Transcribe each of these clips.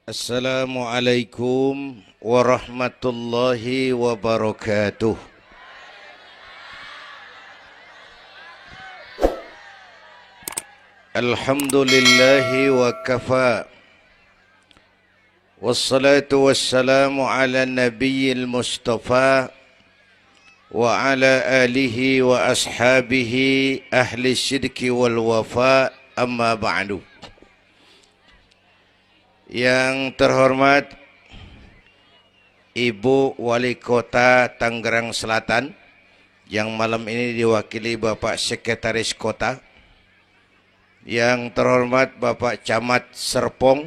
Assalamualaikum warahmatullahi wabarakatuh. Alhamdulillahi wa kafa. Wassalatu wassalamu ala nabiyyil mustafa wa ala alihi wa ashabihi ahli syidki wal wafa, amma ba'du. Yang terhormat Ibu Wali Kota Tangerang Selatan, yang malam ini diwakili Bapak Sekretaris Kota. Yang terhormat Bapak Camat Serpong,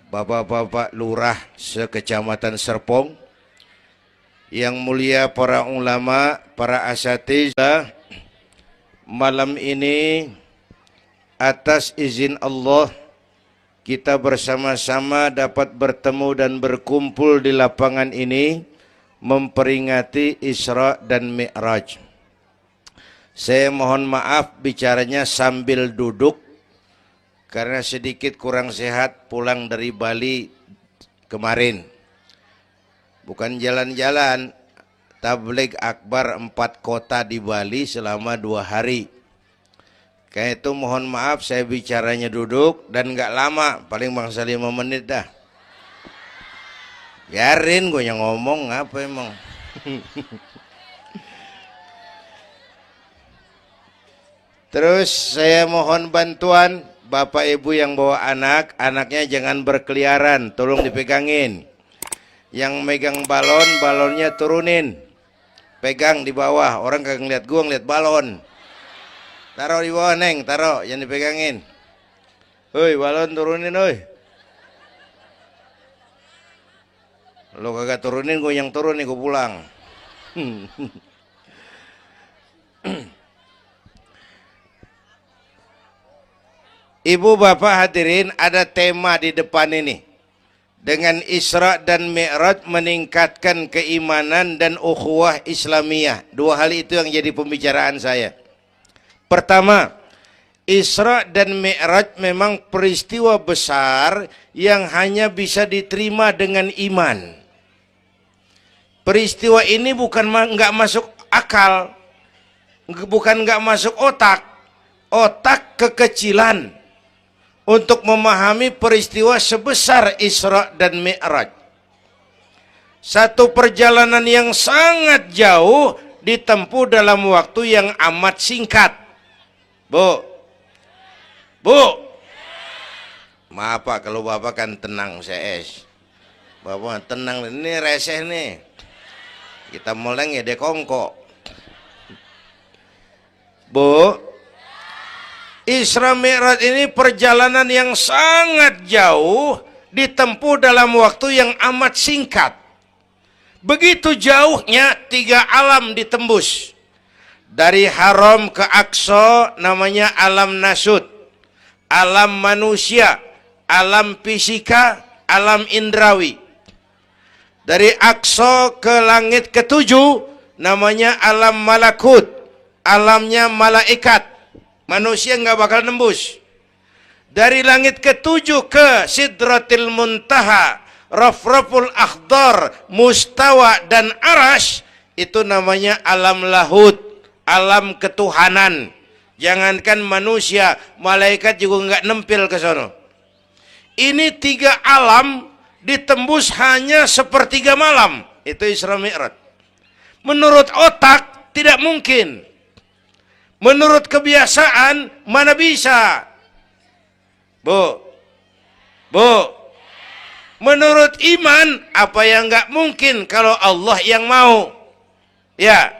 Bapak-bapak Lurah sekecamatan Serpong, yang mulia para ulama, para asatidzah, malam ini atas izin Allah kita bersama-sama dapat bertemu dan berkumpul di lapangan ini memperingati Isra dan Mi'raj. Saya mohon maaf bicaranya sambil duduk karena sedikit kurang sehat pulang dari Bali kemarin. Bukan jalan-jalan, tabligh akbar 4 kota di Bali selama 2 hari. Kayak itu mohon maaf saya bicaranya duduk dan gak lama, paling bangsa 5 menit dah. Biarin gue yang ngomong, apa emang. Terus saya mohon bantuan Bapak Ibu yang bawa anak, anaknya jangan berkeliaran, tolong dipegangin. Yang megang balon, balonnya turunin. Pegang di bawah, orang kagak ngeliat gua, ngeliat balon. Taruh di bawah, Neng, taruh, jangan dipegangin. Hoi, balon turunin, hoi. Lo kagak turunin, gue yang turun nih, gue pulang. Ibu bapak hadirin, ada tema di depan ini. Dengan Isra dan Mi'raj meningkatkan keimanan dan ukhuwah Islamiyah. 2 hal itu yang jadi pembicaraan saya. Pertama, Isra dan Mi'raj memang peristiwa besar yang hanya bisa diterima dengan iman. Peristiwa ini bukan nggak masuk akal, bukan nggak masuk otak. Otak kekecilan untuk memahami peristiwa sebesar Isra dan Mi'raj. Satu perjalanan yang sangat jauh ditempuh dalam waktu yang amat singkat. Bu, maaf Pak, kalau Bapak kan tenang CS. Bapak tenang, ini reseh nih. Kita meleng ya dekongko. Bu, Isra Mi'raj ini perjalanan yang sangat jauh ditempuh dalam waktu yang amat singkat. Begitu jauhnya 3 alam ditembus. Dari haram ke Aqsa namanya alam nasut, alam manusia, alam fisika, alam indrawi. Dari Aqsa ke langit ke-7 namanya alam malakut, alamnya malaikat. Manusia nggak bakal nembus. Dari langit ke-7 ke Sidratil Muntaha, Rafraful Akhdar, Mustawa dan Arash, itu namanya alam lahut, alam ketuhanan. Jangankan manusia, malaikat juga nggak nempel ke sono. Ini 3 alam ditembus hanya sepertiga malam. Itu Isra Mi'raj. Menurut otak tidak mungkin. Menurut kebiasaan mana bisa? Bu, menurut iman apa yang nggak mungkin kalau Allah yang mau? Ya,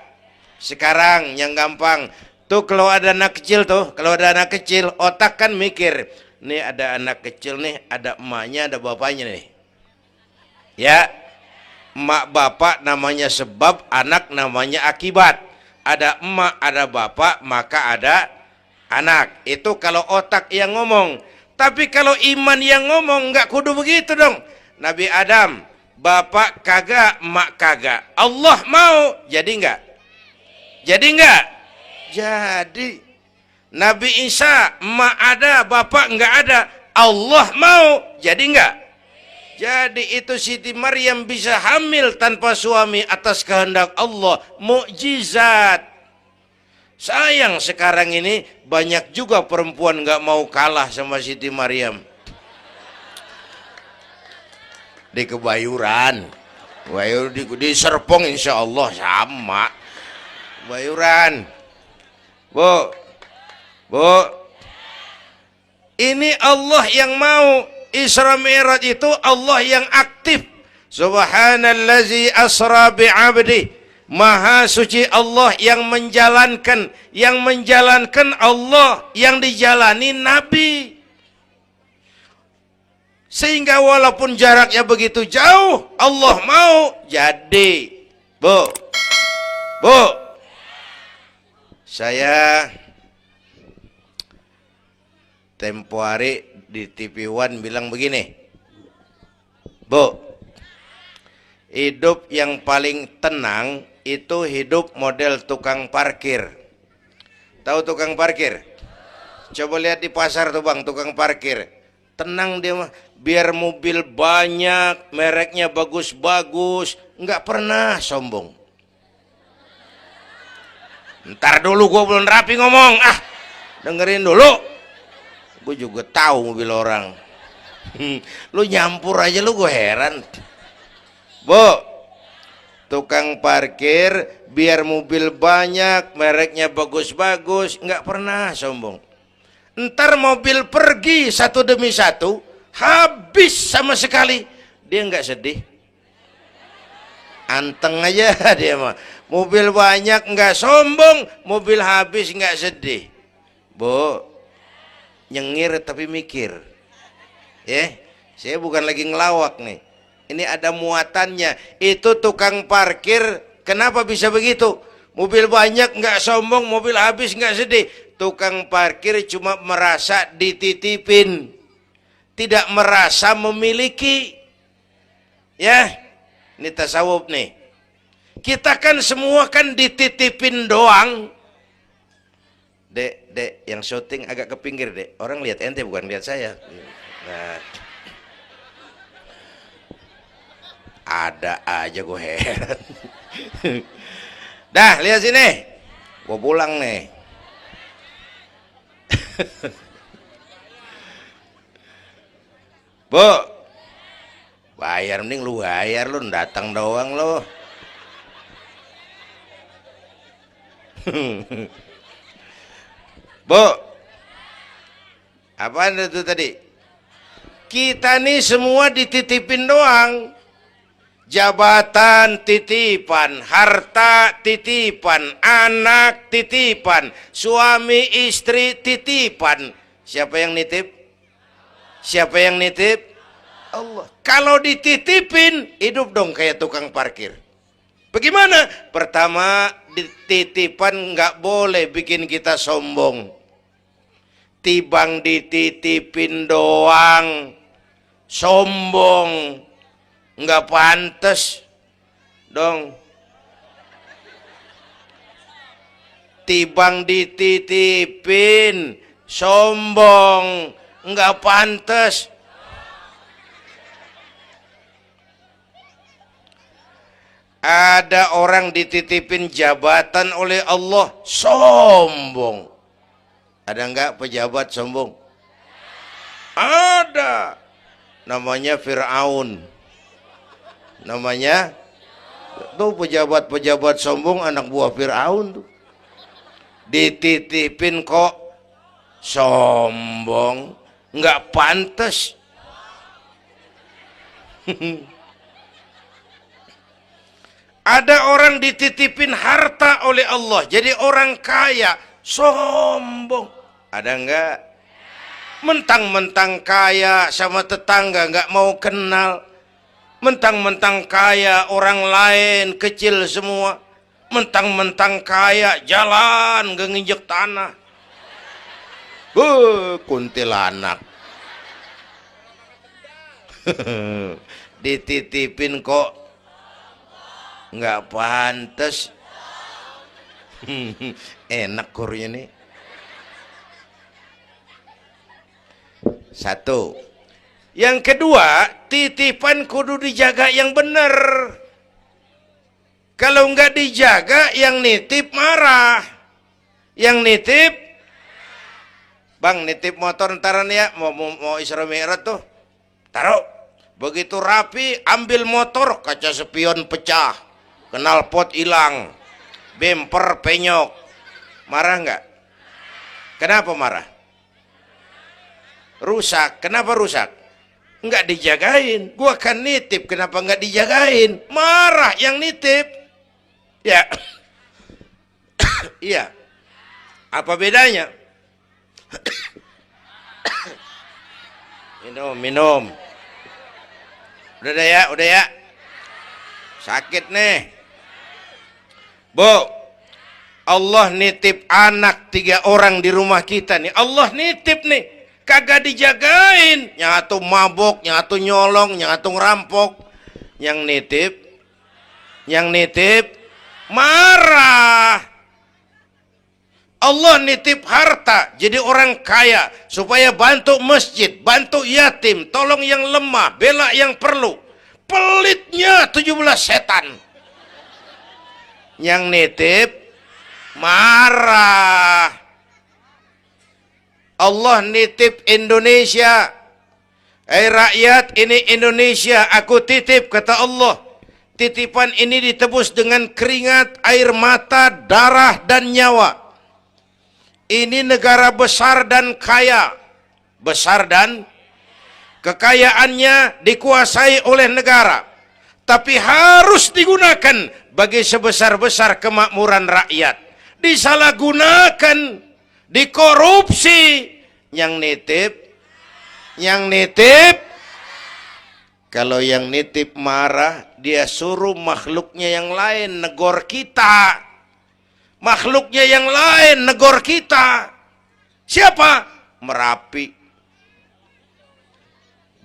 sekarang yang gampang tuh kalau ada anak kecil tuh, kalau ada anak kecil otak kan mikir, nih ada anak kecil nih, ada emaknya, ada bapaknya nih. Ya, emak bapak namanya sebab, anak namanya akibat. Ada emak, ada bapak, maka ada anak. Itu kalau otak yang ngomong. Tapi kalau iman yang ngomong, nggak kudu begitu dong. Nabi Adam, bapak kagak, emak kagak. Allah mau, jadi nggak? Jadi nggak? Jadi. Nabi Isa, emak ada, bapak nggak ada. Allah mau, jadi nggak? Jadi itu Siti Maryam bisa hamil tanpa suami atas kehendak Allah, mukjizat. Sayang sekarang ini banyak juga perempuan nggak mau kalah sama Siti Maryam. Di Kebayuran, di Serpong insya Allah sama. Kebayuran, Bu, ini Allah yang mau. Isra Mi'raj itu Allah yang aktif. Subhanallazi asra bi'abdi. Maha suci Allah yang menjalankan. Yang menjalankan Allah, yang dijalani Nabi. Sehingga walaupun jaraknya begitu jauh, Allah mau jadi. Bu, saya tempo hari di TV One bilang begini, Bu, hidup yang paling tenang itu hidup model tukang parkir. Tahu tukang parkir? Coba lihat di pasar tuh bang, tukang parkir. Tenang dia mah, biar mobil banyak, mereknya bagus-bagus, nggak pernah sombong. Ntar dulu gue belum rapi ngomong, dengerin dulu. Gue juga tahu mobil orang. Lu nyampur aja lu, gue heran. Bu, tukang parkir biar mobil banyak, mereknya bagus-bagus, nggak pernah sombong. Ntar mobil pergi satu demi satu, habis sama sekali, dia nggak sedih. Anteng aja dia mah. Mobil banyak nggak sombong, mobil habis nggak sedih. Bu, nyengir tapi mikir. Saya bukan lagi ngelawak nih. Ini ada muatannya. Itu tukang parkir kenapa bisa begitu? Mobil banyak nggak sombong, mobil habis nggak sedih. Tukang parkir cuma merasa dititipin, tidak merasa memiliki. Ya, ini tasawuf nih. Kita kan semua kan dititipin doang. Dek, yang syuting agak ke pinggir, Dek. Orang lihat ente bukan lihat saya. Nah, ada aja gue heran. Dah, lihat sini. Gue pulang nih. Bu, bayar, mending lu bayar, lu datang doang lu. Bu, apaan itu tadi? Kita nih semua dititipin doang. Jabatan titipan, harta titipan, anak titipan, suami istri titipan. Siapa yang nitip? Siapa yang nitip? Allah. Kalau dititipin, hidup dong kayak tukang parkir. Bagaimana? Pertama, titipan nggak boleh bikin kita sombong. Tibang dititipin doang, sombong, nggak pantas dong. Tibang dititipin, sombong, nggak pantas. Ada orang dititipin jabatan oleh Allah, sombong. Ada enggak pejabat sombong? Ada. Namanya Fir'aun. Namanya tuh pejabat-pejabat sombong, anak buah Fir'aun tuh. Dititipin kok sombong, enggak pantas. Ada orang dititipin harta oleh Allah, jadi orang kaya, sombong. Ada enggak? Mentang-mentang kaya sama tetangga enggak mau kenal. Mentang-mentang kaya orang lain kecil semua. Mentang-mentang kaya jalan enggak nginjek tanah. Kuntilanak. Dititipin kok nggak pantas. Enak kurnya nih. Satu, Yang kedua, titipan kudu dijaga yang benar. Kalau nggak dijaga, yang nitip marah. Yang nitip, bang nitip motor ntaran ya, mau Isra Mi'raj tuh, taruh. Begitu rapi, ambil motor, kaca spion pecah, knalpot hilang, bemper penyok. Marah nggak? Kenapa marah? Rusak. Kenapa rusak? Nggak dijagain. Gua kan nitip, kenapa nggak dijagain? Marah yang nitip. Ya. Iya. Apa bedanya? Minum. Udah ya. Sakit nih. Bu, Allah nitip anak 3 orang di rumah kita nih. Allah nitip nih. Kagak dijagain. Nyatu mabok, nyatu nyolong, nyatu ngerampok. Yang nitip marah. Allah nitip harta jadi orang kaya supaya bantu masjid, bantu yatim, tolong yang lemah, bela yang perlu. Pelitnya 17 setan. Yang nitip marah. Allah nitip Indonesia. Rakyat, ini Indonesia aku titip, kata Allah. Titipan ini ditebus dengan keringat, air mata, darah dan nyawa. Ini negara besar dan kaya. Besar dan kekayaannya dikuasai oleh negara. Tapi harus digunakan bagi sebesar-besar kemakmuran rakyat. Disalahgunakan, dikorupsi. Yang nitip, kalau yang nitip marah, dia suruh makhluknya yang lain negor kita. Makhluknya yang lain negor kita. Siapa? Merapi,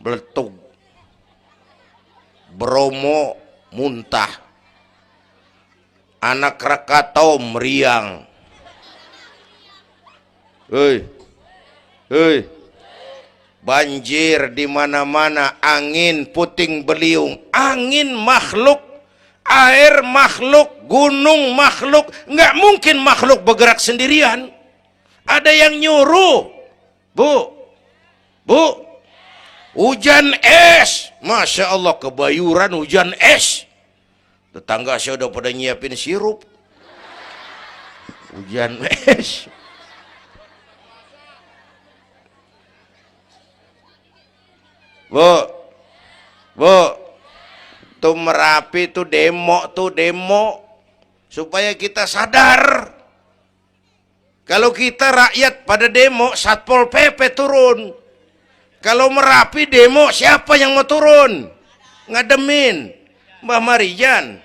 Beletung, Bromo muntah, Anak Krakatau meriang. Hei, banjir di mana-mana, angin puting beliung, angin makhluk, air makhluk, gunung makhluk. Nggak mungkin makhluk bergerak sendirian. Ada yang nyuruh. Bu, hujan es. Masya Allah, Kebayuran hujan es. Tetangga saya udah pada nyiapin sirup. Hujan es. Bu, tuh Merapi tuh demo supaya kita sadar. Kalau kita rakyat pada demo, Satpol PP turun. Kalau Merapi demo, siapa yang mau turun? Ngademin Mbah Marijan.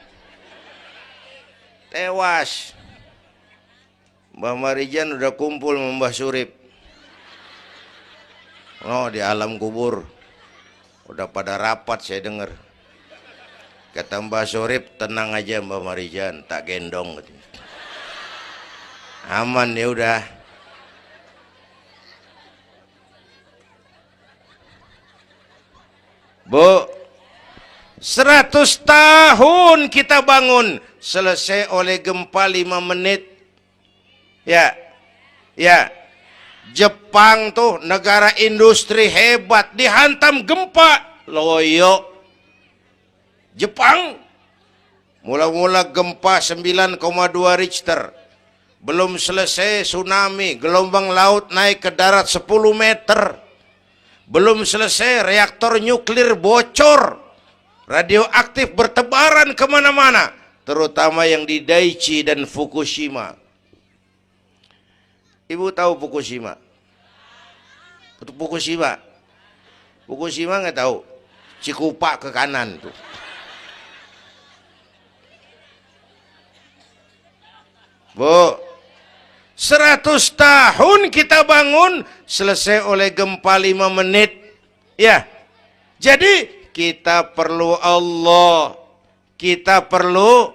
Tewas. Mbah Marijan udah kumpul sama Mbah Surip. Oh, di alam kubur. Udah pada rapat saya dengar. Kata Mbah Surip, tenang aja Mbah Marijan, tak gendong. Aman ya udah. Bu, 100 tahun kita bangun, selesai oleh gempa 5 menit. Ya. Jepang tuh negara industri hebat, dihantam gempa, loyo. Jepang mula-mula gempa 9,2 Richter, belum selesai tsunami, gelombang laut naik ke darat 10 meter, belum selesai reaktor nuklir bocor, radioaktif bertebaran kemana-mana, terutama yang di Daiichi dan Fukushima. Ibu tahu Fukushima? Fukushima nggak tahu? Cikupa ke kanan tuh. Bu, 100 tahun kita bangun, selesai oleh gempa 5 menit. Ya, jadi kita perlu Allah. Kita perlu,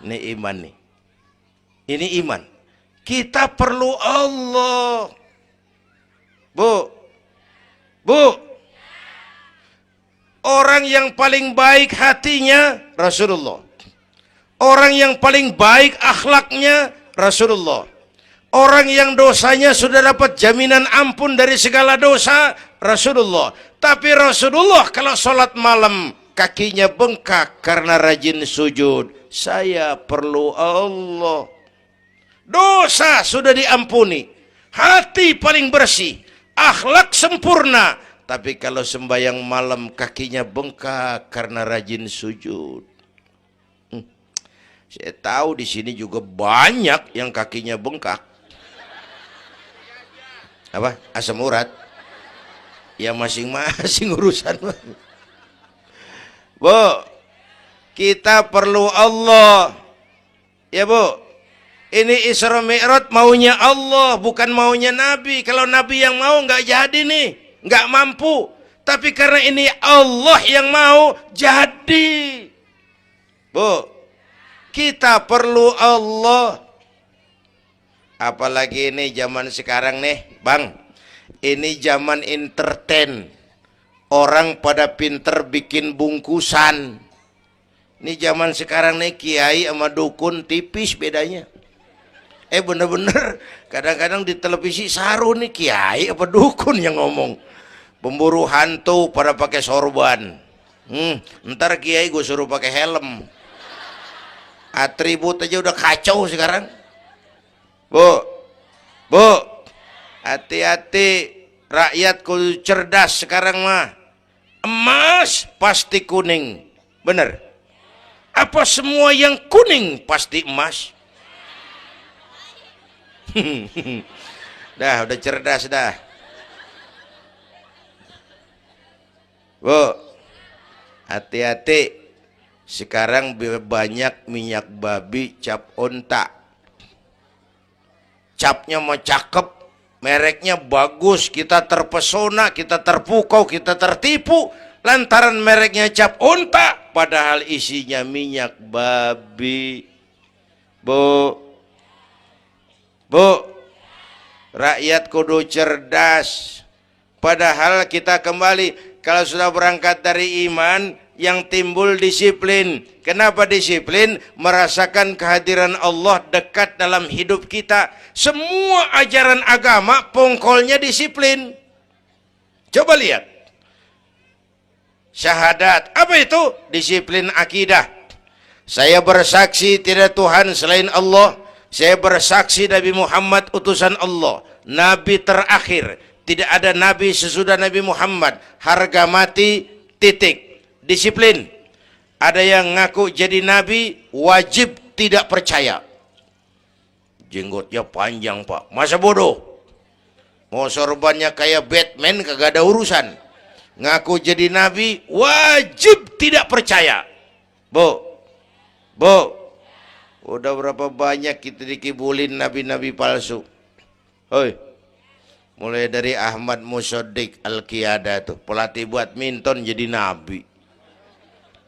ini iman nih. Ini iman. Kita perlu Allah. Bu, Orang yang paling baik hatinya Rasulullah. Orang yang paling baik akhlaknya Rasulullah. Orang yang dosanya sudah dapat jaminan ampun dari segala dosa Rasulullah. Tapi Rasulullah kalau sholat malam kakinya bengkak karena rajin sujud. Saya perlu Allah. Dosa sudah diampuni, hati paling bersih, akhlak sempurna. Tapi kalau sembahyang malam kakinya bengkak karena rajin sujud. Saya tahu di sini juga banyak yang kakinya bengkak. Apa? Asam urat. Ya masing-masing urusan. Bu, kita perlu Allah. Ya Bu, ini Isra Mi'raj maunya Allah, bukan maunya Nabi. Kalau Nabi yang mau nggak jadi nih, nggak mampu. Tapi karena ini Allah yang mau, jadi. Bu, kita perlu Allah. Apalagi ini zaman sekarang nih, Bang. Ini zaman entertain. Orang pada pinter bikin bungkusan. Ini zaman sekarang nih, kiai sama dukun tipis bedanya. Bener-bener kadang-kadang di televisi saru nih, kiai apa dukun yang ngomong. Pemburu hantu pada pakai sorban. Ntar kiai gue suruh pakai helm. Atribut aja udah kacau sekarang. Bu, hati-hati, rakyat kudu cerdas sekarang mah. Emas pasti kuning, bener? Apa semua yang kuning pasti emas? Udah cerdas dah. Bu, hati-hati. Sekarang banyak minyak babi cap onta. Capnya mau cakep, mereknya bagus, kita terpesona, kita terpukau, kita tertipu lantaran mereknya cap onta, padahal isinya minyak babi. Bu, rakyat kudu cerdas. Padahal kita kembali, kalau sudah berangkat dari iman, yang timbul disiplin. Kenapa disiplin? Merasakan kehadiran Allah dekat dalam hidup kita. Semua ajaran agama pongkolnya disiplin. Coba lihat. Syahadat, apa itu? Disiplin akidah. Saya bersaksi tidak Tuhan selain Allah. Saya bersaksi Nabi Muhammad utusan Allah, Nabi terakhir. Tidak ada Nabi sesudah Nabi Muhammad. Harga mati, titik. Disiplin. Ada yang ngaku jadi Nabi, wajib tidak percaya. Jenggotnya panjang Pak, masa bodoh. Mau sorbannya kayak Batman, kagak ada urusan. Ngaku jadi Nabi, wajib tidak percaya. Bu, udah berapa banyak kita dikibulin nabi-nabi palsu. Hoi, mulai dari Ahmad Musaddiq Al-Qiyada tuh, pelatih badminton jadi nabi.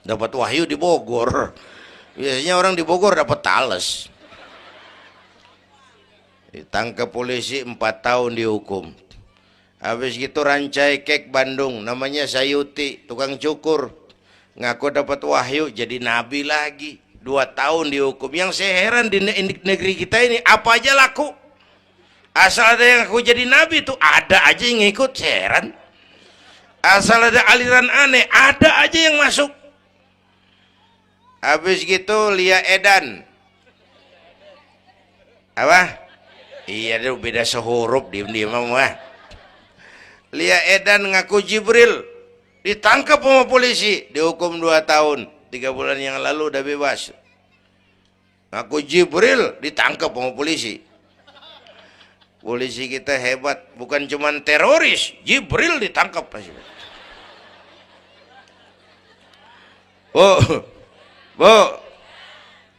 Dapat wahyu di Bogor. Biasanya orang di Bogor dapat tales. Ditangkap polisi 4 tahun dihukum. Habis gitu Rancai Kek Bandung, namanya Sayuti, tukang cukur. Ngaku dapat wahyu jadi nabi lagi. 2 tahun dihukum. Yang saya heran di negeri kita ini, apa aja laku. Asal ada yang ngaku jadi nabi tuh ada aja yang ngikut, saya heran. Asal ada aliran aneh, ada aja yang masuk. Habis gitu Lia Edan. Apa? Iya, dia beda sehuruf, diem-diem mah. Lia Edan ngaku Jibril, ditangkap sama polisi, dihukum 2 tahun. 3 bulan yang lalu udah bebas. Ngaku Jibril, ditangkap sama polisi. Polisi kita hebat, bukan cuman teroris, Jibril ditangkap. Bu,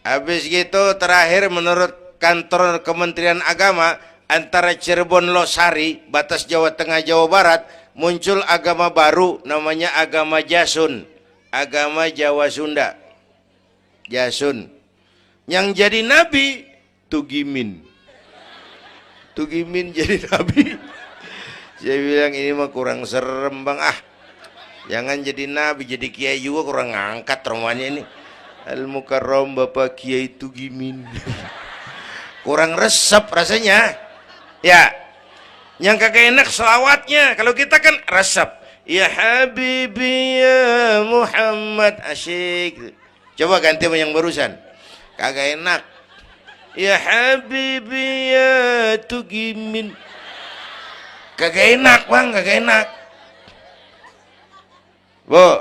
habis gitu terakhir menurut kantor Kementerian Agama, antara Cirebon Losari, batas Jawa Tengah Jawa Barat, muncul agama baru namanya agama Jasun, agama Jawa Sunda. Jasun. Yang jadi nabi Tugimin. Tugimin jadi nabi. Saya bilang ini mah kurang serem Bang, Jangan jadi nabi, jadi kiai juga kurang ngangkat rumahnya ini. Al Mukarram Bapak Kiai Tugimin. Kurang resep rasanya. Ya. Yang kagak enak selawatnya. Kalau kita kan resep. Ya Habibi ya Muhammad, asyik. Coba ganti sama yang barusan. Kagak enak. Ya Habibi ya Tugimin. Kagak enak bang, kagak enak. Bu,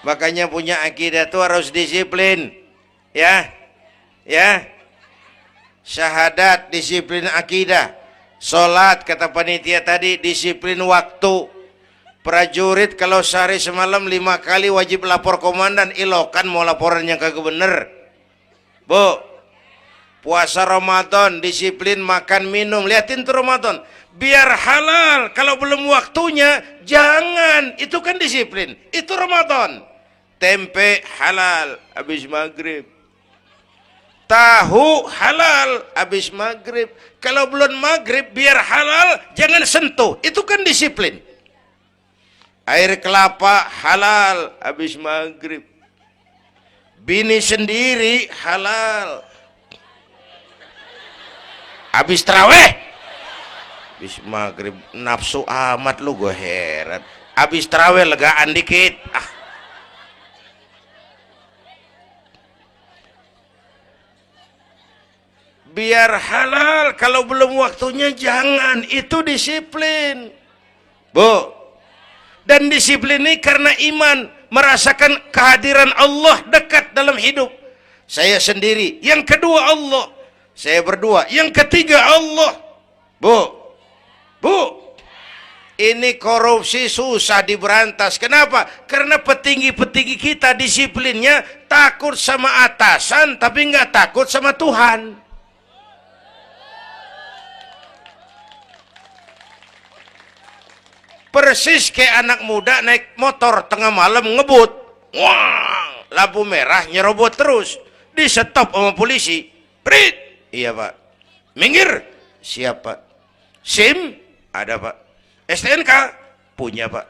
makanya punya akidah tuh harus disiplin. Ya, syahadat disiplin akidah. Sholat kata panitia tadi disiplin waktu. Prajurit kalau sehari semalam 5 kali wajib lapor komandan, ilokan mau laporan yang kagak bener. Bu, puasa Ramadan disiplin makan minum, liatin tuh Ramadan biar halal. Kalau belum waktunya jangan, itu kan disiplin. Itu Ramadan. Tempe halal habis maghrib, tahu halal habis maghrib. Kalau belum maghrib biar halal jangan sentuh, itu kan disiplin. Air kelapa halal habis maghrib, bini sendiri halal habis taraweh, habis maghrib nafsu amat lu, gue heran. Habis taraweh legaan dikit, biar halal. Kalau belum waktunya jangan, itu disiplin. Bu, dan disiplin ini karena iman, merasakan kehadiran Allah dekat dalam hidup. Saya sendiri, yang kedua Allah, saya berdua, yang ketiga Allah. Bu, ini korupsi susah diberantas. Kenapa? Karena petinggi-petinggi kita disiplinnya takut sama atasan tapi nggak takut sama Tuhan. Persis kayak anak muda naik motor tengah malam ngebut, wah, lampu merah nyerobot terus, di stop sama polisi. Prit, iya pak. Minggir, siap pak. SIM ada pak. STNK punya pak.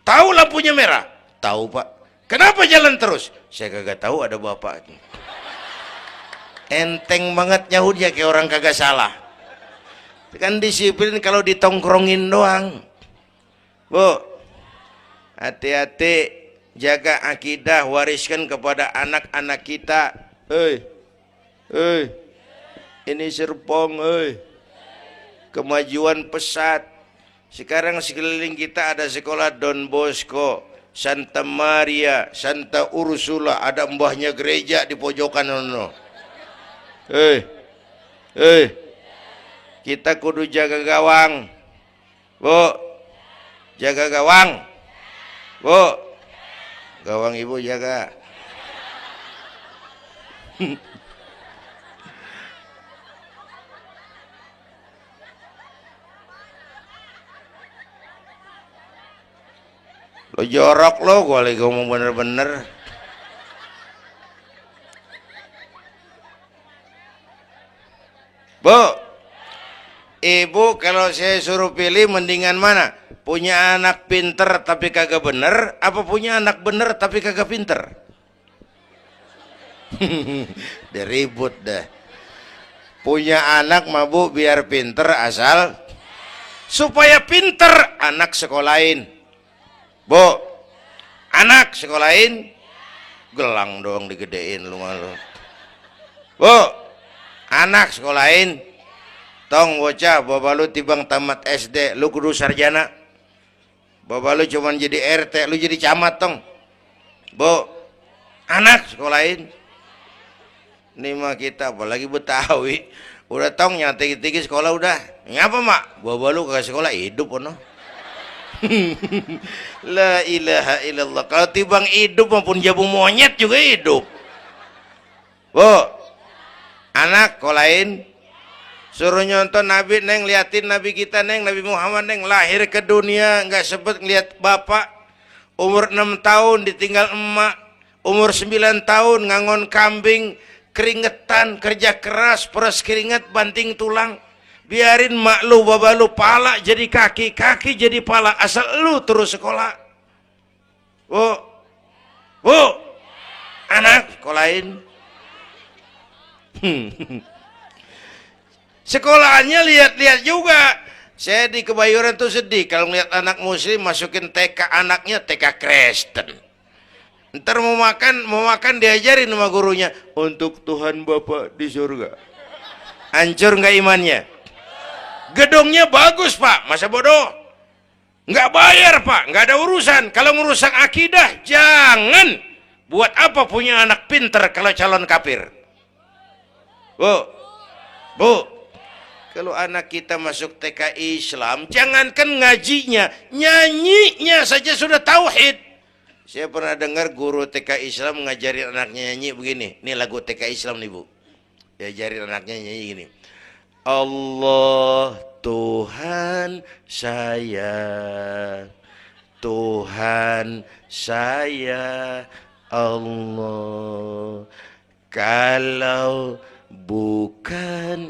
Tahu lampunya merah? Tahu pak. Kenapa jalan terus? Saya kagak tahu, ada bapak. Enteng banget nyahudnya kayak orang kagak salah. Kan disiplin kalau ditongkrongin doang. Bu, hati-hati, jaga akidah, wariskan kepada anak-anak kita. Ini Serpong, kemajuan pesat. Sekarang sekeliling kita ada sekolah Don Bosco, Santa Maria, Santa Ursula, ada mbahnya gereja di pojokan ono. Kita kudu jaga gawang. Bu, jaga gawang. Bu, gawang ibu jaga. Lo jorok lo, gue lagi ngomong bener-bener. Bu, ibu kalau saya suruh pilih mendingan mana? Punya anak pinter tapi kagak bener, apa punya anak bener tapi kagak pinter? Dia ribut dah. Punya anak mah bu biar pinter, asal supaya pinter anak sekolahin. Bu, anak sekolahin, gelang doang digedein lu malu. Bu, anak sekolahin, tong bocah, bapak lu tibang tamat SD, lu kudu sarjana. Bapak lu cuman jadi RT, lu jadi camat tong. Bu, anak sekolahin. Ini mah kita apalagi Betawi, udah tong nyantai-tinggi sekolah udah. Ngapa mak? Bapak lu ke sekolah hidup ono. La ilaha illallah. Kalau tibang hidup maupun jabung monyet juga hidup. Bu, anak sekolahin. Suruh nyonton Nabi neng, liatin Nabi kita neng, Nabi Muhammad neng, lahir ke dunia nggak sempet ngeliat bapak, umur 6 tahun ditinggal emak, umur 9 tahun ngangon kambing, keringetan, kerja keras, peras keringat, banting tulang, Biarin mak lu, baba lu, pala jadi kaki, kaki jadi pala, asal lu terus sekolah. Bu, anak sekolahin. Sekolahannya lihat-lihat juga. Saya di Kebayoran tuh sedih kalau ngeliat anak muslim masukin TK, anaknya TK Kristen. Ntar mau makan diajarin sama gurunya untuk Tuhan Bapa di surga. Hancur nggak imannya? Gedungnya bagus pak, masa bodoh? Nggak bayar pak, nggak ada urusan. Kalau ngurusak akidah, jangan. Buat apa punya anak pinter kalau calon kafir? Bu, kalau anak kita masuk TK Islam, jangankan ngajinya, nyanyinya saja sudah tauhid. Saya pernah dengar guru TK Islam ngajarin anaknya nyanyi begini. Ini lagu TK Islam nih bu. Diajarin anaknya nyanyi gini. Allah Tuhan saya, Tuhan saya Allah. Kalau bukan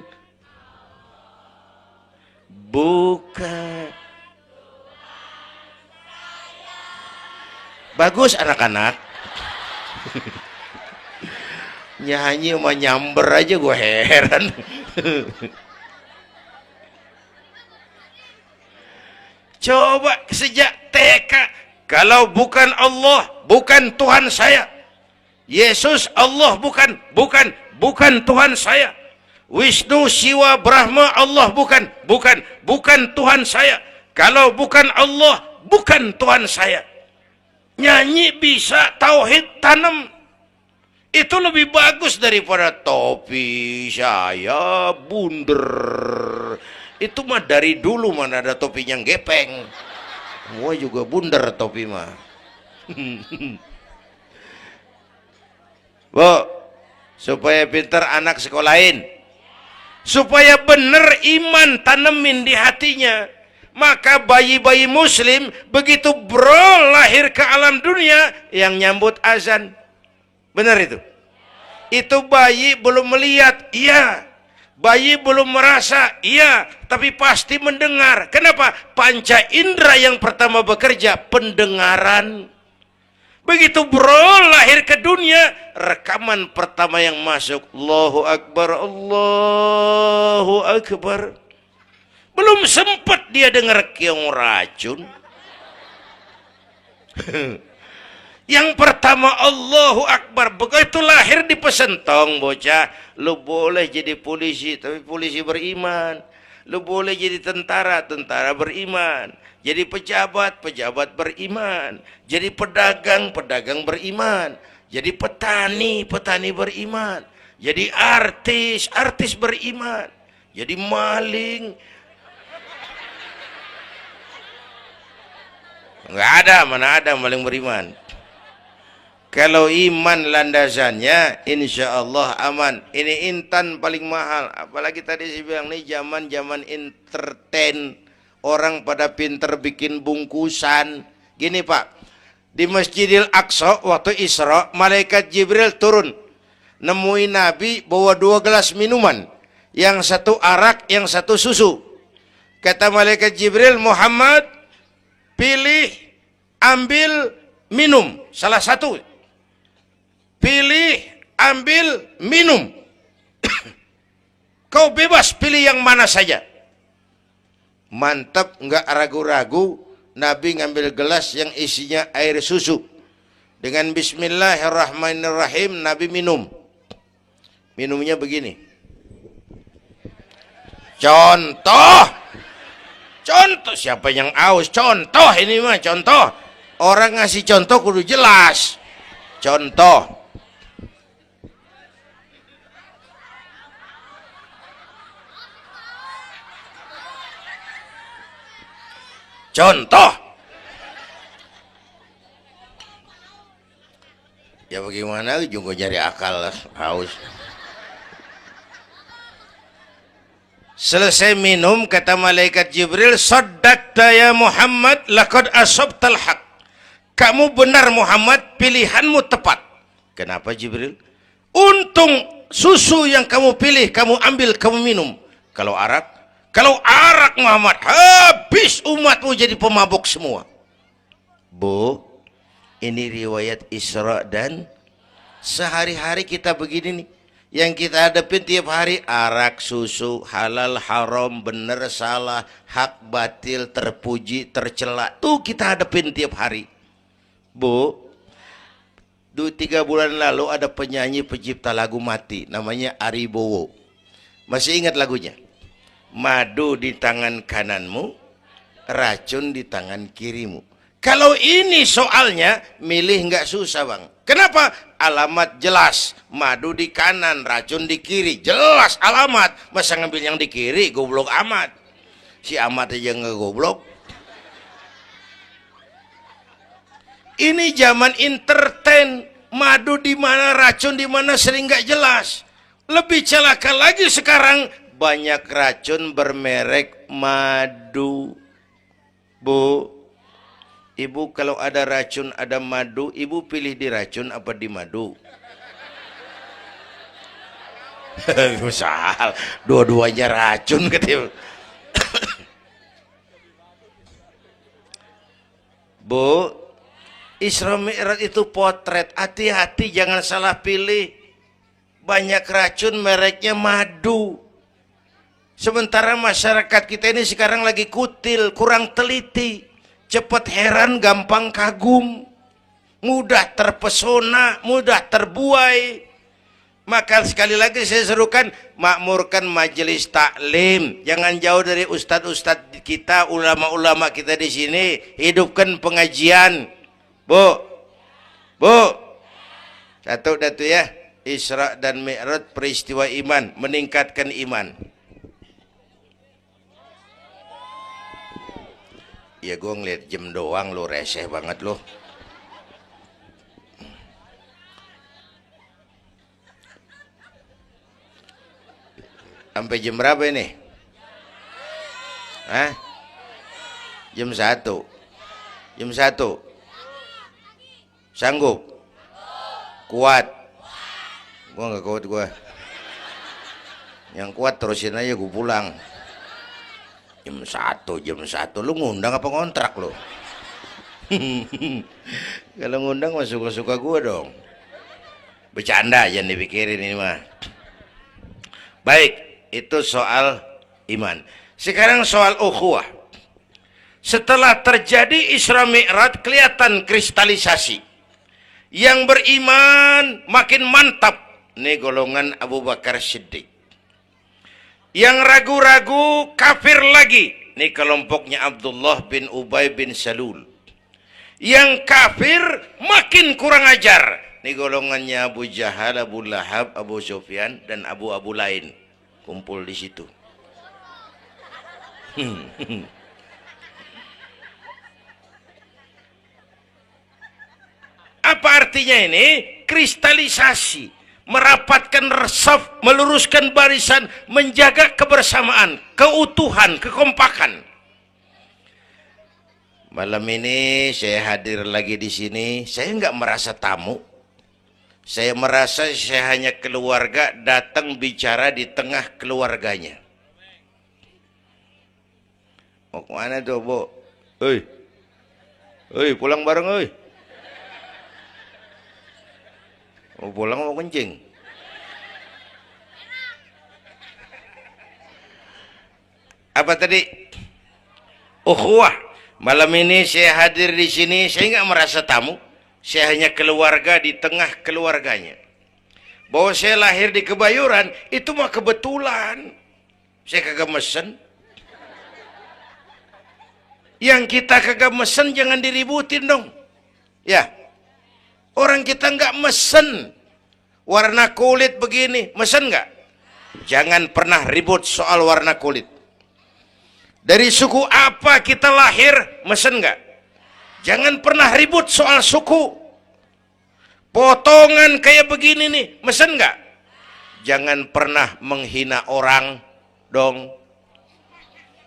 bagus anak-anak. Nyanyi sama nyamber aja gue heran. Coba sejak TK, kalau bukan Allah, bukan Tuhan saya. Yesus Allah bukan Tuhan saya. Wisnu, Siwa, Brahma, Allah bukan Tuhan saya. Kalau bukan Allah, bukan Tuhan saya. Nyanyi bisa, tauhid tanam. Itu lebih bagus daripada topi saya bunder. Itu mah dari dulu mana ada topinya gepeng. Semua juga bunder topi mah. Bu, supaya pintar anak sekolahin, supaya bener iman tanemin di hatinya. Maka bayi-bayi muslim begitu lahir ke alam dunia yang nyambut azan. Benar itu? Itu bayi belum melihat, iya. Bayi belum merasa, iya. Tapi pasti mendengar. Kenapa? Panca indera yang pertama bekerja, pendengaran. Begitu lahir ke dunia, rekaman pertama yang masuk, Allahu Akbar, Allahu Akbar. Belum sempat dia dengar keong racun. Yang pertama Allahu Akbar. Begitu lahir di pesentong bocah, lu boleh jadi polisi, tapi polisi beriman. Lu boleh jadi tentara, tentara beriman. Jadi pejabat, pejabat beriman. Jadi pedagang, pedagang beriman. Jadi petani, petani beriman. Jadi artis, artis beriman. Jadi maling. Enggak ada, mana ada maling beriman. Kalau iman landasannya, insya Allah aman. Ini intan paling mahal. Apalagi tadi saya bilang nih zaman entertain. Orang pada pinter bikin bungkusan. Gini pak, di Masjidil Aqsa waktu Isra, malaikat Jibril turun. Nemuin Nabi bawa 2 gelas minuman. Yang satu arak, yang satu susu. Kata malaikat Jibril, Muhammad, pilih, ambil, minum. Salah satu. Pilih, ambil, minum. Kau bebas pilih yang mana saja. Mantap, nggak ragu-ragu. Nabi ngambil gelas yang isinya air susu. Dengan Bismillahirrahmanirrahim, Nabi minum. Minumnya begini. Contoh. Contoh, siapa yang aus? Contoh ini mah, contoh. Orang ngasih contoh kudu jelas. Contoh. Contoh. Ya bagaimana juga nyari akal haus. Selesai minum kata malaikat Jibril, saddaqta ya Muhammad laqad asabtal haq. Kamu benar Muhammad, pilihanmu tepat. Kenapa Jibril? Untung susu yang kamu pilih, kamu ambil, kamu minum. Kalau arak, Kalau arak Muhammad, habis umatmu jadi pemabuk semua. Bu, ini riwayat Isra dan sehari-hari kita begini nih. Yang kita hadapin tiap hari arak, susu, halal, haram, benar, salah, hak, batil, terpuji, tercela. Tuh kita hadapin tiap hari. Bu, 3 bulan lalu ada penyanyi pencipta lagu mati, namanya Ari Bowo. Masih ingat lagunya? Madu di tangan kananmu, racun di tangan kirimu. Kalau ini soalnya, milih nggak susah bang. Kenapa? Alamat jelas. Madu di kanan, racun di kiri. Jelas alamat. Masa ngambil yang di kiri, goblok amat. Si amat aja nggak goblok. Ini zaman entertain. Madu di mana, racun di mana sering nggak jelas. Lebih celaka lagi sekarang, banyak racun bermerek madu. Bu, ibu kalau ada racun ada madu, ibu pilih di racun apa di madu? Misal dua-duanya racun gitu. Bu, Isra Mi'raj itu potret, hati-hati jangan salah pilih. Banyak racun mereknya madu. Sementara masyarakat kita ini sekarang lagi kutil, kurang teliti, cepat heran, gampang kagum, mudah terpesona, mudah terbuai. Maka sekali lagi saya serukan, makmurkan majelis taklim, jangan jauh dari ustadz-ustadz kita, ulama-ulama kita di sini, hidupkan pengajian. Bu, satu datu ya, Isra dan Mi'raj peristiwa iman, meningkatkan iman. Ya gue ngeliat jam doang lo, reseh banget lo. Sampai jam berapa ini? Hah? Jam 1. Jam 1. Sanggup? Kuat? Gue gak kuat gue. Yang kuat terusin aja, gue pulang. Jam 1. Lu ngundang apa ngontrak lu? Kalau ngundang mah suka-suka gue dong. Bercanda, jangan dipikirin ini mah. Baik, itu soal iman. Sekarang soal ukhuwah. Setelah terjadi Isra Mi'raj, kelihatan kristalisasi. Yang beriman makin mantap. Ini golongan Abu Bakar Siddiq. Yang ragu-ragu kafir lagi. Ini kelompoknya Abdullah bin Ubay bin Salul. Yang kafir makin kurang ajar. Ini golongannya Abu Jahal, Abu Lahab, Abu Sufyan, dan Abu lain. Kumpul di situ. Apa artinya ini? Kristalisasi. Merapatkan resaf, meluruskan barisan, menjaga kebersamaan, keutuhan, kekompakan. Malam ini saya hadir lagi di sini. Saya nggak merasa tamu. Saya merasa saya hanya keluarga datang bicara di tengah keluarganya. Mau kemana tuh, Bu? Pulang bareng, oi. Mau pulang mau kencing. Apa tadi? Ukhuwah. Malam ini saya hadir di sini, saya nggak merasa tamu. Saya hanya keluarga di tengah keluarganya. Bahwa saya lahir di Kebayoran itu mah kebetulan. Saya kagak mesen. Yang kita kagak mesen jangan diributin dong. Ya. Orang kita nggak mesen warna kulit begini, mesen nggak? Jangan pernah ribut soal warna kulit. Dari suku apa kita lahir, mesen nggak? Jangan pernah ribut soal suku. Potongan kayak begini nih, mesen nggak? Jangan pernah menghina orang dong.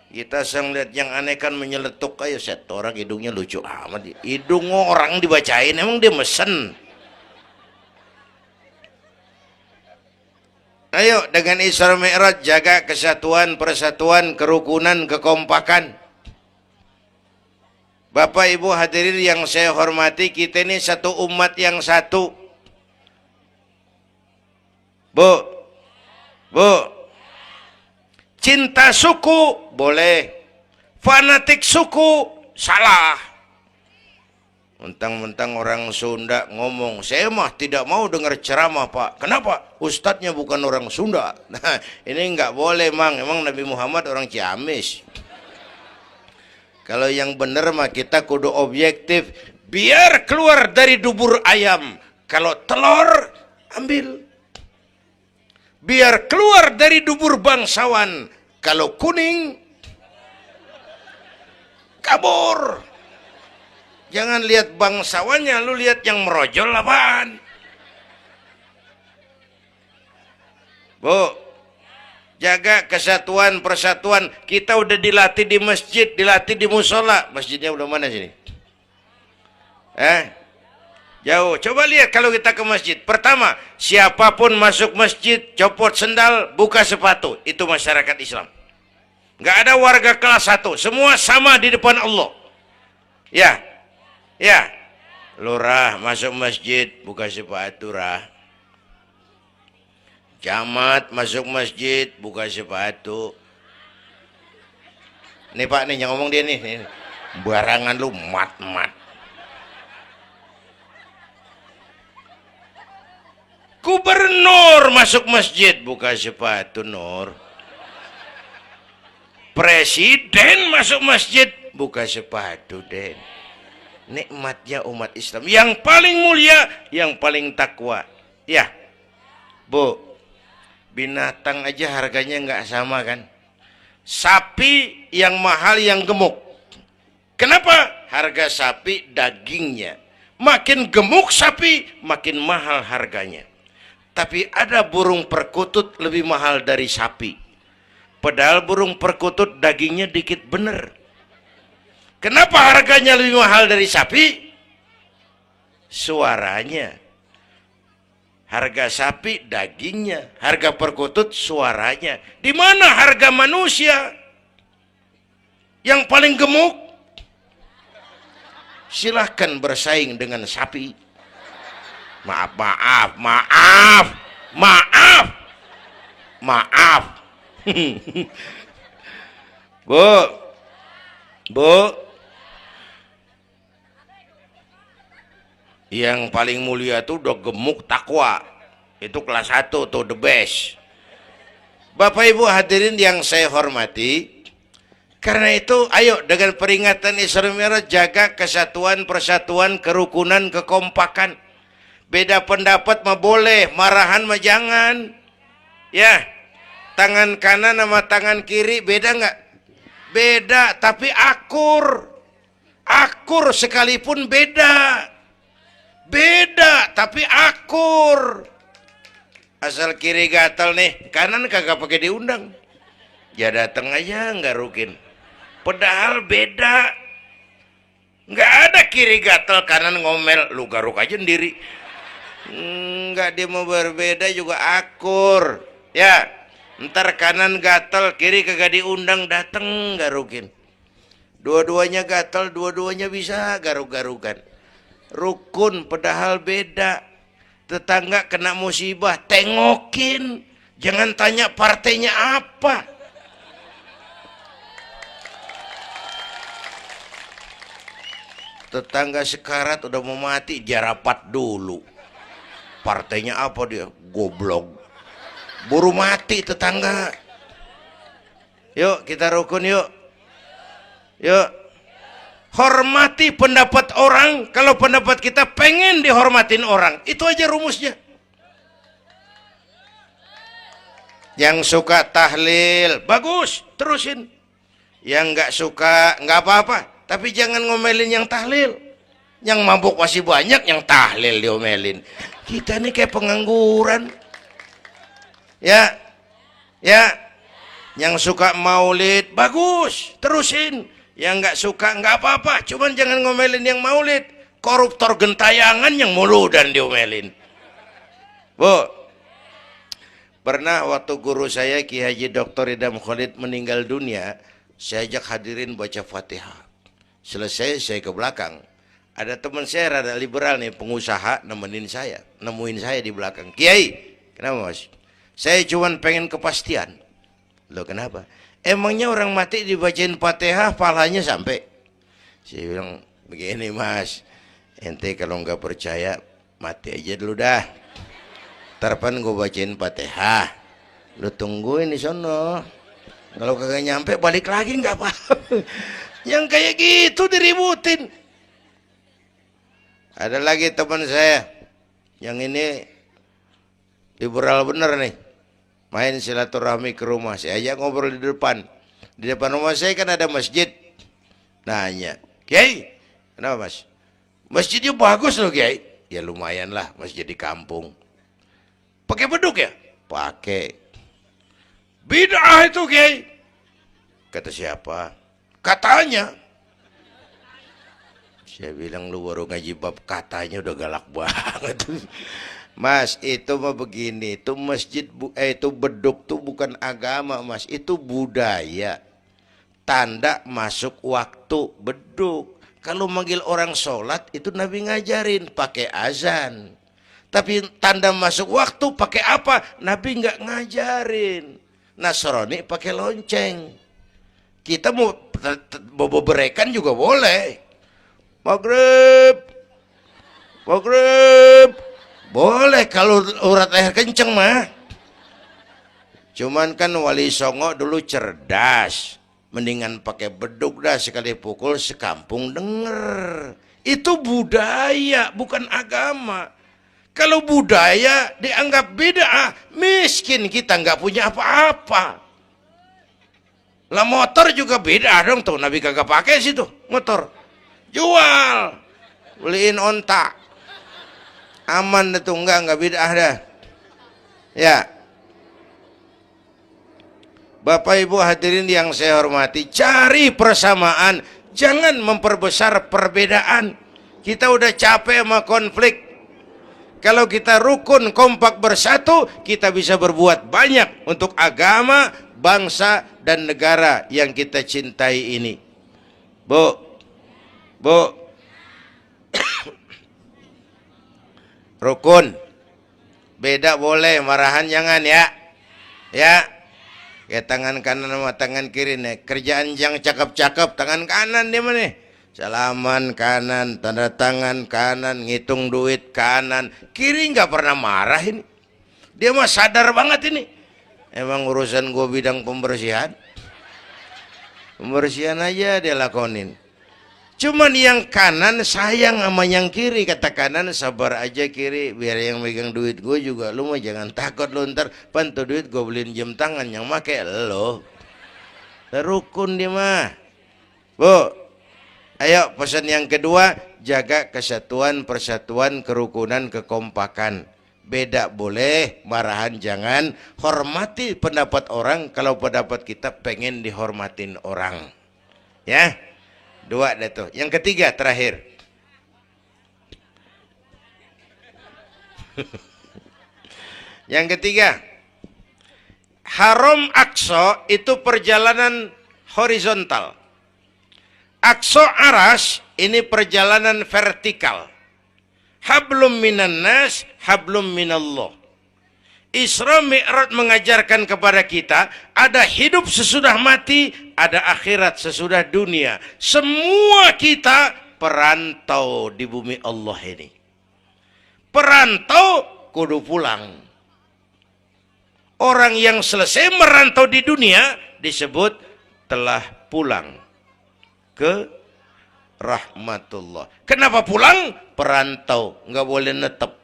Kita sang lihat yang aneh kan menyeletuk kayak set orang hidungnya lucu amat. Hidung orang dibacain emang dia mesen. Ayo dengan Isra Mi'raj jaga kesatuan, persatuan, kerukunan, kekompakan. Bapak Ibu hadirin yang saya hormati, kita ini satu umat yang satu. Bu, cinta suku boleh, fanatik suku salah. Mentang-mentang orang Sunda ngomong, saya mah tidak mau dengar ceramah Pak. Kenapa? Ustadznya bukan orang Sunda. Nah, ini nggak boleh Mang. Emang Nabi Muhammad orang Ciamis. Kalau yang benar mah kita kudu objektif. Biar keluar dari dubur ayam. Kalau telur, ambil. Biar keluar dari dubur bangsawan. Kalau kuning, kabur. Jangan lihat bangsawannya, lu lihat yang merojol apaan. Bu, jaga kesatuan, persatuan. Kita udah dilatih di masjid, dilatih di musola. Masjidnya udah mana sini? Jauh. Coba lihat kalau kita ke masjid. Pertama, siapapun masuk masjid, copot sendal, buka sepatu. Itu masyarakat Islam. Nggak ada warga kelas 1. Semua sama di depan Allah. Ya, lurah masuk masjid, buka sepatu rah. Camat masuk masjid, buka sepatu. Nih Pak, nih yang ngomong dia nih. Barangan lu mat-mat. Gubernur masuk masjid, buka sepatu Nur. Presiden masuk masjid, buka sepatu Den. Nikmatnya umat Islam yang paling mulia, yang paling takwa. Ya, Bu, binatang aja harganya nggak sama kan? Sapi yang mahal yang gemuk. Kenapa? Harga sapi dagingnya. Makin gemuk sapi, makin mahal harganya. Tapi ada burung perkutut lebih mahal dari sapi. Padahal burung perkutut dagingnya dikit bener. Kenapa harganya lebih mahal dari sapi? Suaranya. Harga sapi dagingnya, harga perkutut suaranya. Di mana harga manusia yang paling gemuk? Silahkan bersaing dengan sapi. Maaf. Bu, yang paling mulia tuh udah gemuk takwa. Itu kelas 1 tuh the best. Bapak Ibu hadirin yang saya hormati, karena itu ayo dengan peringatan Isra Mi'raj jaga kesatuan, persatuan, kerukunan, kekompakan. Beda pendapat mah boleh, marahan mah jangan. Ya, tangan kanan sama tangan kiri beda nggak? Beda, tapi akur. Akur sekalipun beda. Beda, tapi akur. Asal kiri gatal nih, kanan kagak pakai diundang. Ya datang aja nggak rukin. Padahal beda. Nggak ada kiri gatal, kanan ngomel. Lu garuk aja sendiri. Nggak, dia mau berbeda juga akur. Ya, ntar kanan gatal, kiri kagak diundang, datang garukin. Dua-duanya gatal, dua-duanya bisa garuk-garukan. Rukun padahal beda. Tetangga kena musibah, tengokin. Jangan tanya partainya apa. Tetangga sekarat udah mau mati, dia rapat dulu. Partainya apa dia? Goblok. Buru mati tetangga. Yuk kita rukun yuk. Yuk. Hormati pendapat orang. Kalau pendapat kita pengen dihormatin orang, itu aja rumusnya. Yang suka tahlil bagus, terusin. Yang nggak suka nggak apa-apa, tapi jangan ngomelin yang tahlil. Yang mabuk masih banyak, yang tahlil diomelin. Kita ini kayak pengangguran. Ya, yang suka maulid bagus, terusin. Yang nggak suka nggak apa-apa, cuman jangan ngomelin yang maulid. Koruptor gentayangan yang mulu dan diomelin. Bu, Pernah waktu guru saya Ki Haji Dr. Idam Khalid meninggal dunia, saya ajak hadirin baca Fatihah. Selesai saya ke belakang. Ada teman saya rada liberal nih, pengusaha nemuin saya di belakang. Kiai, kenapa mas? Saya cuma pengen kepastian. Loh kenapa? Emangnya orang mati dibacain Fatihah pahalanya sampai? Saya bilang begini mas, ente kalau nggak percaya mati aja dulu dah. Tarpan gue bacain Fatihah, lu tungguin di sono. Kalau kagak nyampe balik lagi nggak apa. Yang kayak gitu diributin. Ada lagi teman saya, yang ini liberal bener nih, main silaturahmi ke rumah. Saya ajak ngobrol di depan. Di depan rumah saya kan ada masjid. Nanya, Kiai, kenapa mas? Masjidnya bagus loh Kiai. Ya lumayan lah, masjid di kampung. Pakai beduk ya? Pakai. Bid'ah itu Kiai. Kata siapa? Katanya. Saya bilang lu baru ngaji bab katanya udah galak banget. Mas, itu mah begini, itu masjid itu beduk tuh bukan agama, Mas. Itu budaya. Tanda masuk waktu beduk. Kalau manggil orang sholat itu Nabi ngajarin pakai azan. Tapi tanda masuk waktu pakai apa? Nabi nggak ngajarin. Nasrani pakai lonceng. Kita mau berekan juga boleh. Maghrib, maghrib, boleh kalau urat leher kenceng mah. Cuman kan Wali Songo dulu cerdas, mendingan pakai beduk dah, sekali pukul sekampung denger. Itu budaya, bukan agama. Kalau budaya dianggap bid'ah, miskin kita nggak punya apa-apa. Lah motor juga bid'ah dong tuh, Nabi kagak pakai situ motor. Jual, beliin onta, aman itu nggak bid'ah dah. Ya, Bapak Ibu hadirin yang saya hormati, cari persamaan, jangan memperbesar perbedaan. Kita udah capek sama konflik. Kalau kita rukun kompak bersatu, kita bisa berbuat banyak untuk agama, bangsa, dan negara yang kita cintai ini. Bu, rukun, beda boleh, marahan jangan ya. Ya, kayak tangan kanan sama tangan kiri nih. Kerjaan yang cakep-cakep, tangan kanan dia mana? Salaman kanan, tanda tangan kanan, ngitung duit kanan. Kiri nggak pernah marah ini. Dia mah sadar banget ini. Emang urusan gue bidang pembersihan. Pembersihan aja dia lakonin. Cuman yang kanan sayang sama yang kiri. Kata kanan, sabar aja kiri, biar yang megang duit gue juga. Lu mah jangan takut lu, ntar pantu duit gue beliin jam tangan, yang make lo. Rukun dia mah. Bu, ayo pesan yang kedua, jaga kesatuan, persatuan, kerukunan, kekompakan. Beda boleh, marahan jangan. Hormati pendapat orang kalau pendapat kita pengen dihormatin orang. Ya, dua dah tuh. Yang ketiga terakhir. Yang ketiga, Haram Aqsa itu perjalanan horizontal. Aqsa Aras ini perjalanan vertikal. Hablum minan nas, hablum minallah. Isra Mi'raj mengajarkan kepada kita ada hidup sesudah mati, ada akhirat sesudah dunia. Semua kita perantau di bumi Allah ini. Perantau kudu pulang. Orang yang selesai merantau di dunia disebut telah pulang ke rahmatullah. Kenapa pulang? Perantau, nggak boleh netep.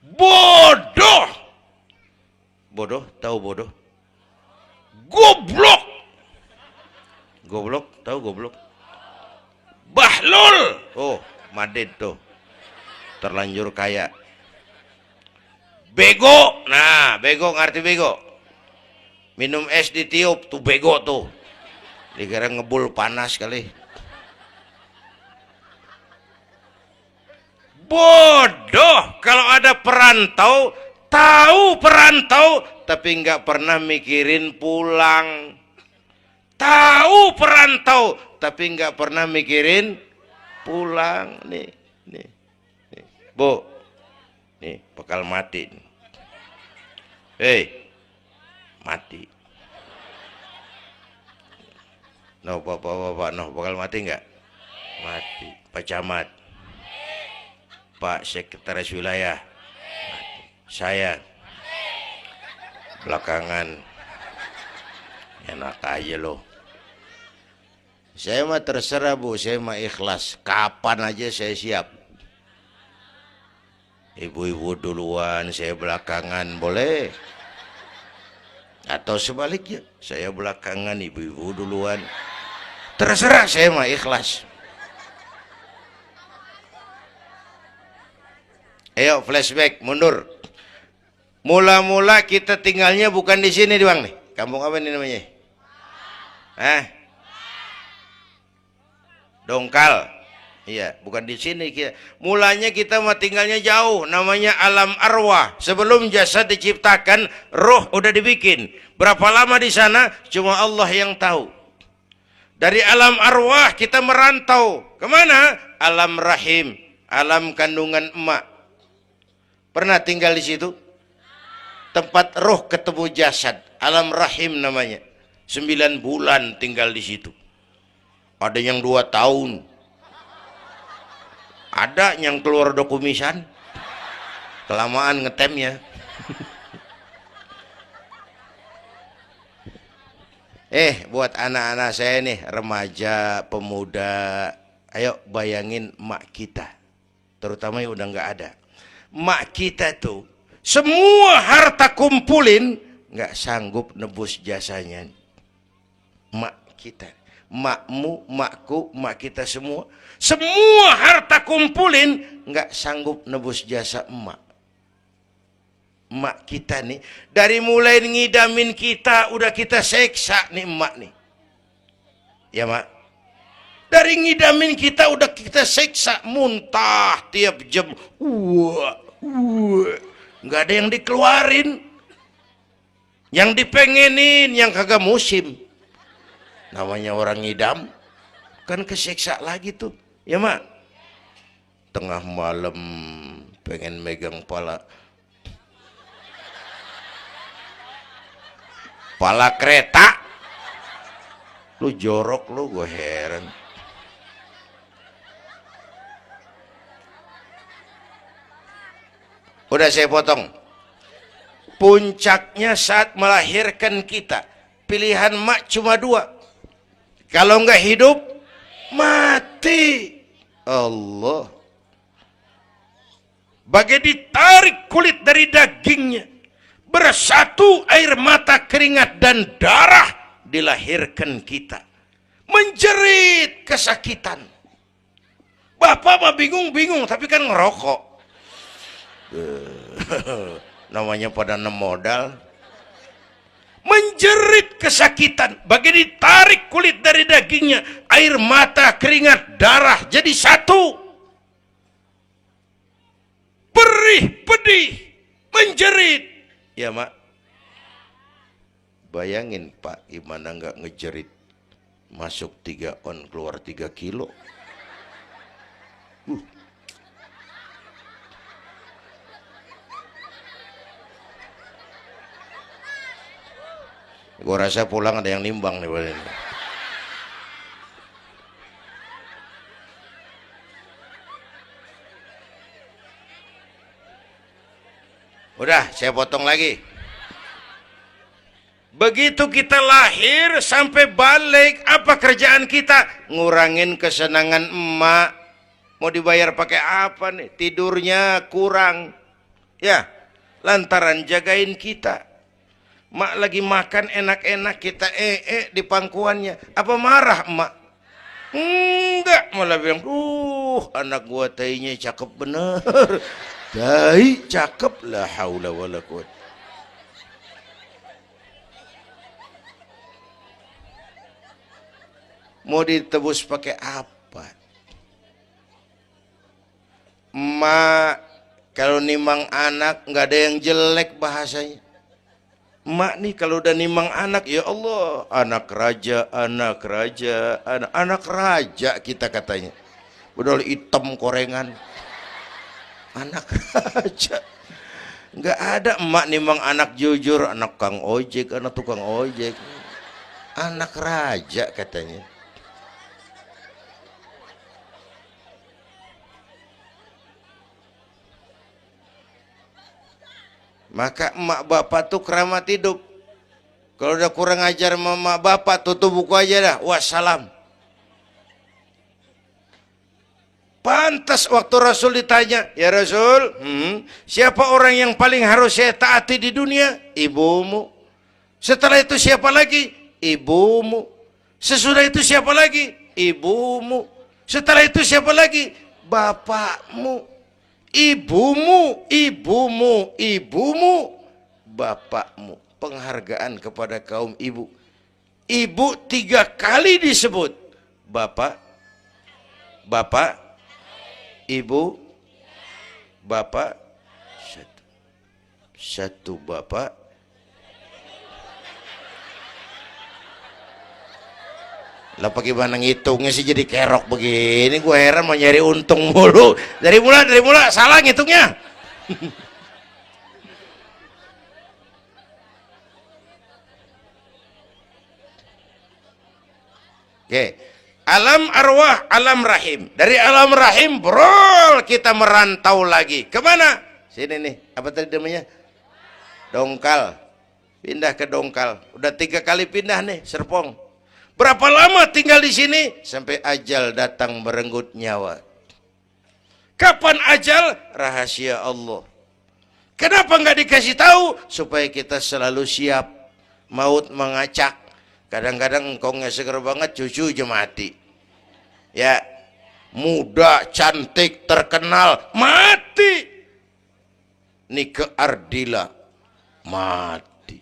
Bodoh. Bodoh, tahu bodoh? Goblok. Goblok, tahu goblok? Bahlul. Oh, Madid tuh. Terlanjur kaya. Bego. Nah, bego ngerti bego? Minum es ditiup tuh bego tuh. Dikira ngebul panas kali. Bodoh. Kalau ada perantau, Tahu perantau tapi nggak pernah mikirin pulang. Tahu perantau tapi nggak pernah mikirin pulang. Nih, nih, nih. Bu, nih bakal mati. Hei, mati. No, bapak, no, bakal mati nggak? Mati. Pak Camat, Pak Sekretaris Wilayah, saya belakangan enak aja loh. Saya mah terserah Bu, saya mah ikhlas. Kapan aja saya siap. Ibu-ibu duluan, saya belakangan, boleh. Atau sebaliknya, saya belakangan, ibu-ibu duluan. Terserah, saya mah ikhlas. Ayo flashback, mundur. Mula-mula kita tinggalnya bukan di sini Bang nih. Kampung apa ini namanya? Dongkal. Iya, bukan di sini kita. Mulanya kita mah tinggalnya jauh, namanya alam arwah. Sebelum jasad diciptakan, roh udah dibikin. Berapa lama di sana? Cuma Allah yang tahu. Dari alam arwah kita merantau kemana? Alam rahim, alam kandungan emak. Pernah tinggal di situ? Tempat roh ketemu jasad, alam rahim namanya. 9 bulan tinggal di situ. Ada yang 2 tahun. Ada yang keluar dokumisan. Kelamaan ngetemnya. Buat anak-anak saya nih, remaja, pemuda, ayo bayangin mak kita. Terutama yang udah nggak ada. Mak kita tuh semua harta kumpulin nggak sanggup nebus jasanya. Mak kita, makmu, makku, mak kita semua harta kumpulin nggak sanggup nebus jasa emak. Emak kita nih dari mulai ngidamin kita udah kita seksa nih emak nih. Ya mak. Dari ngidamin kita udah kita seksa, muntah tiap jam. Nggak ada yang dikeluarin. Yang dipengenin yang kagak musim. Namanya orang ngidam kan kesiksa lagi tuh. Ya mak. Tengah malam pengen megang pala kereta. Lu jorok lu, gue heran. Udah saya potong. Puncaknya saat melahirkan kita, pilihan mak cuma 2. Kalau nggak hidup, mati. Allah. Bagai ditarik kulit dari dagingnya, bersatu air mata, keringat dan darah, dilahirkan kita. Menjerit kesakitan. Bapak mah bingung-bingung, tapi kan ngerokok. Namanya pada modal. Menjerit kesakitan, bagai ditarik kulit dari dagingnya, air mata, keringat, darah jadi satu. Perih, pedih, menjerit. Ya mak. Bayangin Pak, gimana nggak ngejerit. Masuk 3 on, keluar 3 kilo. Gue rasa pulang ada yang nimbang nih. Udah, saya potong lagi. Begitu kita lahir sampai balik, apa kerjaan kita? Ngurangin kesenangan emak. Mau dibayar pakai apa nih? Tidurnya kurang. Ya, lantaran jagain kita. Mak lagi makan enak-enak, kita di pangkuannya. Apa marah emak? Enggak, malah bilang, anak gua tainya cakep bener. Tai cakep, la haula wala quwwata. Mau ditebus pakai apa? Emak Kalau nimang anak nggak ada yang jelek bahasanya. Emak nih kalau udah nimang anak, ya Allah, anak raja, anak raja kita katanya. Padahal hitam korengan. Anak raja. Nggak ada emak nimang anak jujur, anak kang ojek, anak tukang ojek. Anak raja katanya. Maka emak bapak tuh keramat hidup. Kalau udah kurang ajar sama emak bapak, tutup buku aja dah. Wassalam. Pantas waktu Rasul ditanya, ya Rasul, siapa orang yang paling harus saya taati di dunia? Ibumu. Setelah itu siapa lagi? Ibumu. Sesudah itu siapa lagi? Ibumu. Setelah itu siapa lagi? Bapakmu. Ibumu, bapakmu. Penghargaan kepada kaum ibu. Ibu 3 kali disebut. Bapak, ibu, bapak, satu bapak, lah bagaimana ngitungnya sih jadi kerok begini? Gue heran, mau nyari untung mulu. Dari mula salah ngitungnya. Oke. Alam arwah, alam rahim. Dari alam rahim, bro, kita merantau lagi. Kemana? Sini nih, apa tadi namanya? Dongkal. Pindah ke Dongkal. Udah 3 kali pindah nih, Serpong. Berapa lama tinggal di sini? Sampai ajal datang merenggut nyawa. Kapan ajal? Rahasia Allah. Kenapa nggak dikasih tahu? Supaya kita selalu siap. Maut mengacak. Kadang-kadang engkau nggak seger banget, cucu aja mati. Ya, muda, cantik, terkenal, mati. Nike Ardila, mati.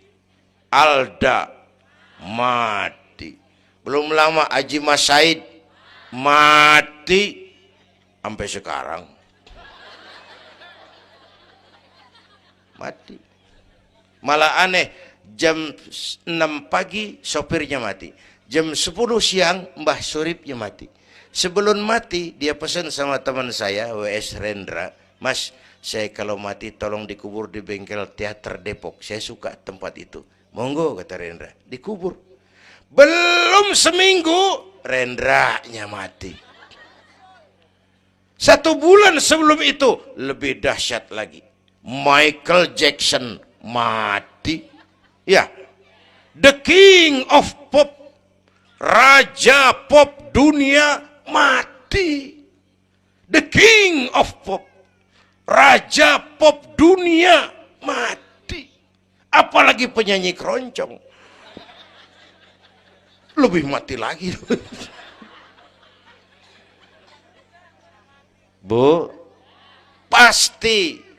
Alda, mati. Belum lama Haji Mas Said, mati. Sampai sekarang mati. Malah aneh, jam 6 pagi sopirnya mati, jam 10 siang Mbah Suripnya mati. Sebelum mati dia pesan sama teman saya WS Rendra, Mas, saya kalau mati tolong dikubur di bengkel teater Depok, saya suka tempat itu. Monggo, kata Rendra, dikubur. Belum seminggu Rendranya mati. 1 bulan sebelum itu lebih dahsyat lagi, Michael Jackson mati. Ya, the king of pop, raja pop dunia mati. The king of pop, raja pop dunia mati. Apalagi penyanyi keroncong, lebih mati lagi. Bu, pasti.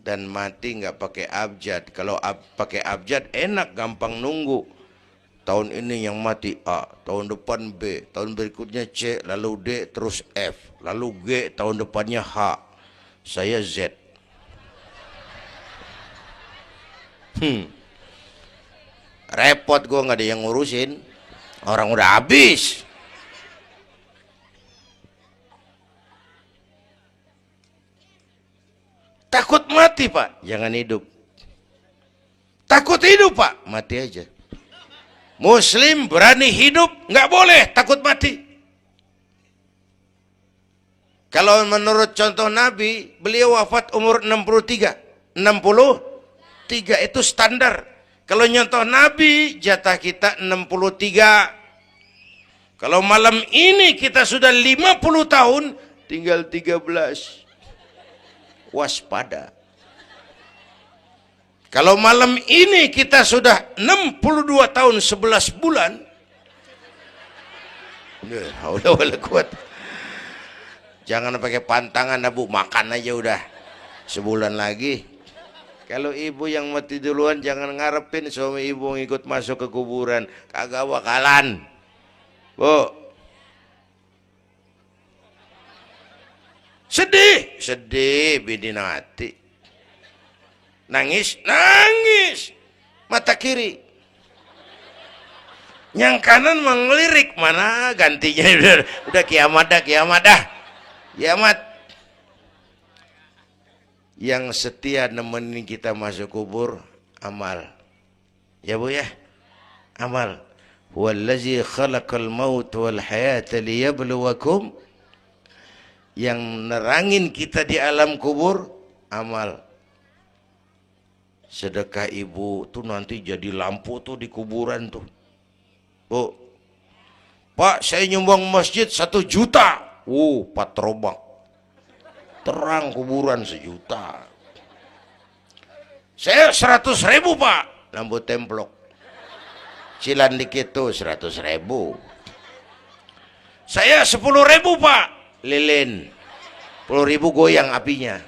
Dan mati nggak pakai abjad. Kalau pakai abjad enak, gampang nunggu. Tahun ini yang mati A, tahun depan B, tahun berikutnya C, lalu D, terus F, lalu G, tahun depannya H. Saya Z. Repot, gue nggak ada yang ngurusin. Orang udah habis. Takut mati, Pak, jangan hidup. Takut hidup, Pak, mati aja. Muslim berani hidup, nggak boleh takut mati. Kalau menurut contoh Nabi, beliau wafat umur 63. 63 itu standar. Kalau nyontoh Nabi, jatah kita 63. Kalau malam ini kita sudah 50 tahun, tinggal 13. Waspada. Kalau malam ini kita sudah 62 tahun 11 bulan, jangan pakai pantangan, Abu, makan aja udah sebulan lagi. Kalau ibu yang mati duluan, jangan ngarepin suami ibu ngikut masuk ke kuburan, kagak bakalan. Bu, Sedih, sedih bidinati. Nangis, nangis. Mata kiri. Yang kanan mengelirik, mana gantinya udah kiamat dah, kiamat dah. Kiamat. Yang setia nemenin kita masuk kubur, amal. Ya Bu ya? Amal. Wallazi khalaqal maut wal hayata liyabluwakum. Yang nerangin kita di alam kubur, amal. Sedekah ibu tuh nanti jadi lampu tuh di kuburan tuh. Bu, Pak saya nyumbang masjid 1 juta. Patrobak. Terang kuburan 1 juta. Saya 100.000 Pak. Lampu templok. Cilan dikit tuh 100.000. Saya 10.000 Pak. Lilin 10.000 goyang apinya.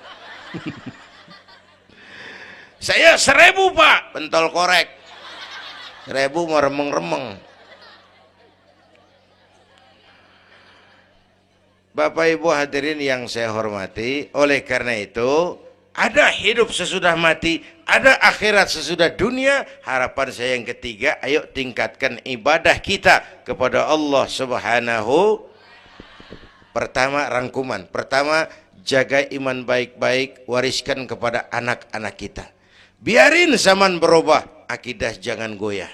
Saya 1.000 Pak, pentol korek 1.000 mau remeng-remeng. Bapak Ibu hadirin yang saya hormati, oleh karena itu ada hidup sesudah mati, ada akhirat sesudah dunia. Harapan saya yang ketiga, ayo tingkatkan ibadah kita kepada Allah Subhanahu. Pertama, rangkuman. Pertama, jaga iman baik-baik, wariskan kepada anak-anak kita. Biarin zaman berubah, akidah jangan goyah.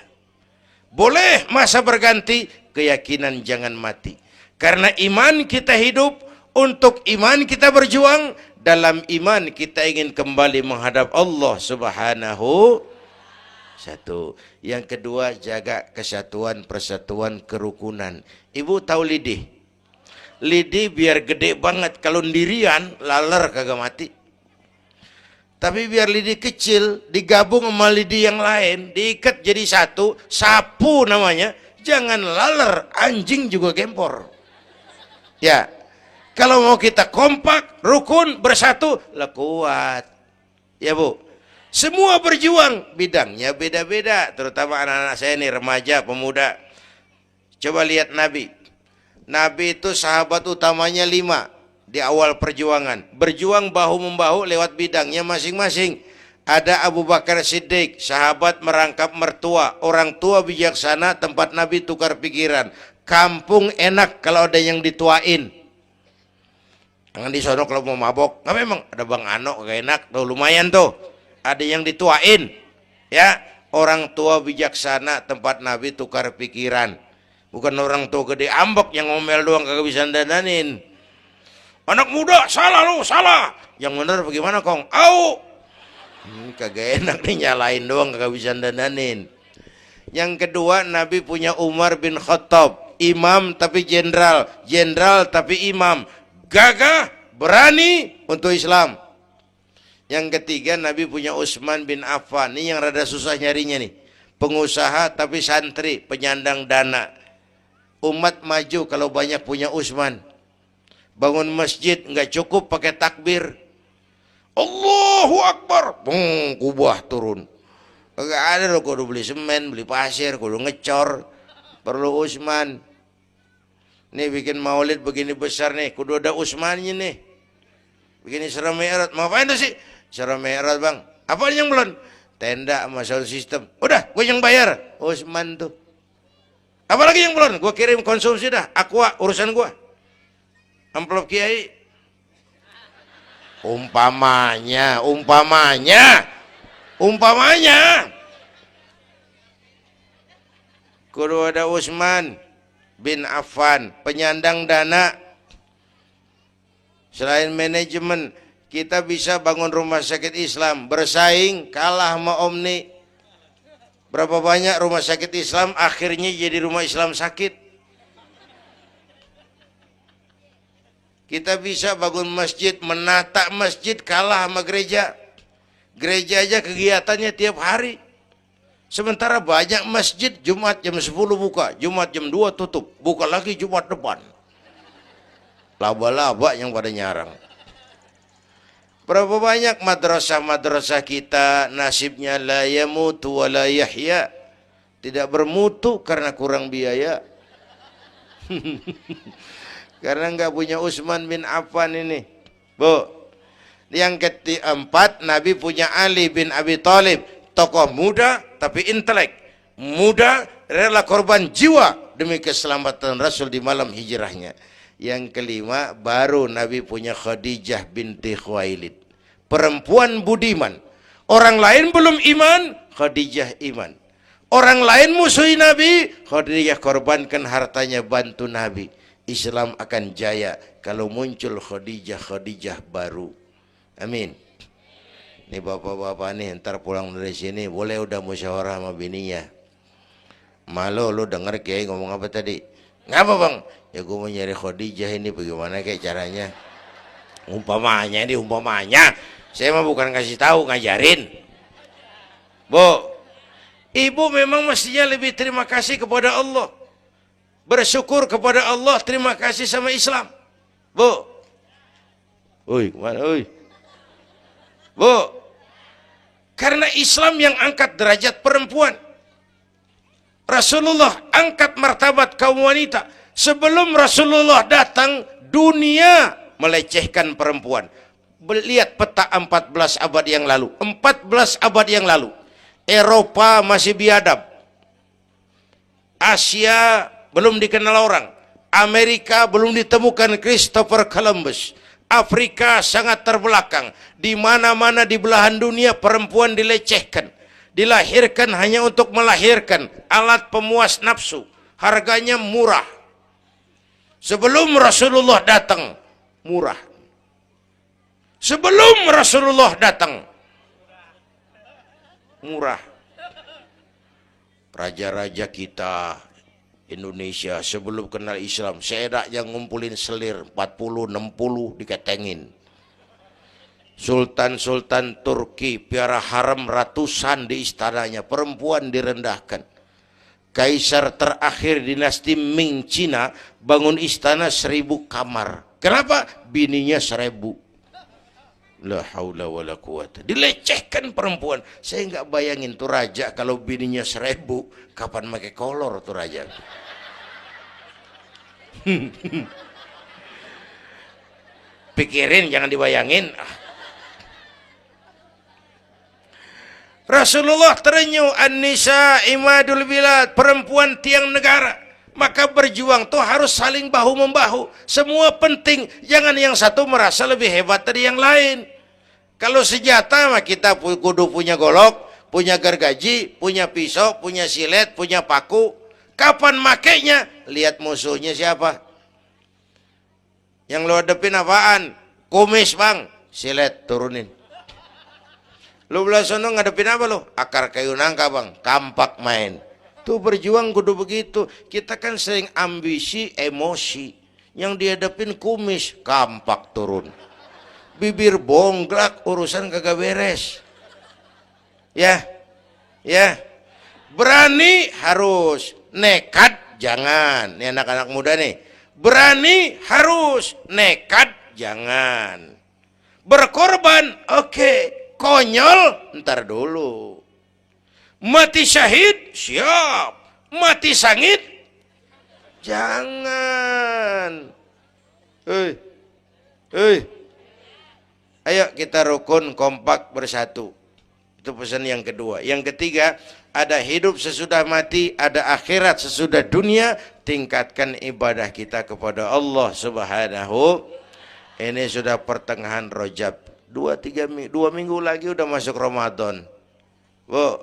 Boleh masa berganti, keyakinan jangan mati. Karena iman kita hidup, untuk iman kita berjuang, dalam iman kita ingin kembali menghadap Allah Subhanahu. Satu. Yang kedua, jaga kesatuan, persatuan, kerukunan. Ibu tahu lidih? Lidi biar gede banget, kalau ndirian laler kagak mati. Tapi biar lidi kecil digabung sama lidi yang lain, diikat jadi satu, sapu namanya, jangan laler, anjing juga gempor. Ya, kalau mau kita kompak, rukun, bersatu, lah kuat. Ya Bu, semua berjuang, bidangnya beda-beda, terutama anak-anak saya nih, remaja, pemuda. Coba lihat Nabi. Nabi itu sahabat utamanya 5 di awal perjuangan. Berjuang bahu-membahu lewat bidangnya masing-masing. Ada Abu Bakar Siddiq, sahabat merangkap mertua. Orang tua bijaksana, tempat Nabi tukar pikiran. Kampung enak kalau ada yang dituain. Jangan di sono kalau mau mabok. Nggak memang, ada Bang Ano, gak enak. Tuh lumayan tuh. Ada yang dituain. Ya, orang tua bijaksana, tempat Nabi tukar pikiran. Bukan orang tua gede ambek yang ngomel doang kagak bisa dandanin. Anak muda salah lu, salah. Yang bener bagaimana Kong? Au. Kagak enak nih, nyalain doang kagak bisa dandanin. Yang kedua, Nabi punya Umar bin Khattab, imam tapi jenderal, jenderal tapi imam. Gagah, berani untuk Islam. Yang ketiga, Nabi punya Utsman bin Affan. Ini yang rada susah nyarinya nih. Pengusaha tapi santri, penyandang dana. Umat maju kalau banyak punya Utsman. Bangun masjid nggak cukup pakai takbir. Allahu Akbar, kubah turun. Nggak ada loh, kudu beli semen, beli pasir, kudu ngecor. Perlu Utsman. Nih bikin maulid begini besar nih, kudu ada Utsmannya nih. Begini Isra Mi'raj, mau apa itu sih? Isra Mi'raj Bang. Apa yang belum? Tenda sama sound system. Udah, gue yang bayar. Utsman tuh. Apalagi yang belum? Gue kirim konsumsi dah. Aqua, urusan gue. Amplop kiai. Umpamanya. Kudu ada Utsman bin Affan, penyandang dana. Selain manajemen, kita bisa bangun rumah sakit Islam, bersaing, kalah sama Omni. Berapa banyak rumah sakit Islam akhirnya jadi rumah Islam sakit. Kita bisa bangun masjid, menata masjid, kalah sama gereja. Gereja aja kegiatannya tiap hari. Sementara banyak masjid Jumat jam 10 buka, Jumat jam 2 tutup, buka lagi Jumat depan. Laba-laba yang pada nyarang. Berapa banyak madrasah-madrasah kita nasibnya la yamutu wa la yahya. Tidak bermutu karena kurang biaya. Karena nggak punya Utsman bin Affan ini. Bu. Yang keempat, Nabi punya Ali bin Abi Thalib, tokoh muda tapi intelek, muda rela korban jiwa demi keselamatan Rasul di malam hijrahnya. Yang kelima, baru Nabi punya Khadijah binti Khuwailid, perempuan budiman. Orang lain belum iman, Khadijah iman. Orang lain musuhi Nabi, Khadijah korbankan hartanya bantu Nabi. Islam akan jaya kalau muncul Khadijah baru. Amin. Nih bapak-bapak nih, ntar pulang dari sini boleh udah musyawarah sama bininya. Malu lu denger Kiai ngomong apa tadi? Ngapa bang? Ya gue mau nyari Khadijah ini, bagaimana kayak caranya? Umpamanya ini umpamanya. Saya mah bukan kasih tahu, ngajarin. Bu, ibu memang mestinya lebih terima kasih kepada Allah, bersyukur kepada Allah, terima kasih sama Islam. Bu, oi kemana oi? Bu, karena Islam yang angkat derajat perempuan. Rasulullah angkat martabat kaum wanita. Sebelum Rasulullah datang, dunia melecehkan perempuan. Lihat peta 14 abad yang lalu. 14 abad yang lalu, Eropa masih biadab, Asia belum dikenal orang, Amerika belum ditemukan Christopher Columbus, Afrika sangat terbelakang. Di mana-mana di belahan dunia perempuan dilecehkan, dilahirkan hanya untuk melahirkan, alat pemuas nafsu, harganya murah. Sebelum Rasulullah datang, murah. Sebelum Rasulullah datang, murah. Raja-raja kita Indonesia sebelum kenal Islam, saya yang ngumpulin selir 40-60 diketengin. Sultan-sultan Turki piara haram ratusan di istananya, perempuan direndahkan. Kaisar terakhir dinasti Ming Cina bangun istana 1000 kamar. Kenapa? Bininya 1000. La haula wala quwata. Dilecehkan perempuan. Saya nggak bayangin tuh raja kalau bininya 1000, kapan pakai kolor tuh raja. Pikirin, jangan dibayangin. Rasulullah terenyuh, an-nisa imadul bilad, perempuan tiang negara. Maka berjuang tuh harus saling bahu-membahu. Semua penting, jangan yang satu merasa lebih hebat dari yang lain. Kalau senjata mah kita kudu punya golok, punya gergaji, punya pisau, punya silet, punya paku. Kapan makainya? Lihat musuhnya siapa. Yang lo hadapin apaan? Kumis bang, silet turunin. Lu belah sono ngadepin apa lu? Akar kayu nangka bang, kampak main. Tuh berjuang kudu begitu. Kita kan sering ambisi, emosi. Yang dihadapin kumis, kampak turun. Bibir bonglak, urusan kagak beres. Ya, ya. Berani harus, nekat jangan. Nih anak-anak muda nih. Berani harus, nekat jangan. Berkorban, oke. Konyol, ntar dulu. Mati syahid, siap. Mati sangit, jangan. Ayo kita rukun, kompak, bersatu. Itu pesan yang kedua. Yang ketiga, ada hidup sesudah mati, ada akhirat sesudah dunia. Tingkatkan ibadah kita kepada Allah Subhanahu. Ini sudah pertengahan Rajab. 2 minggu lagi udah masuk Ramadan. Bu,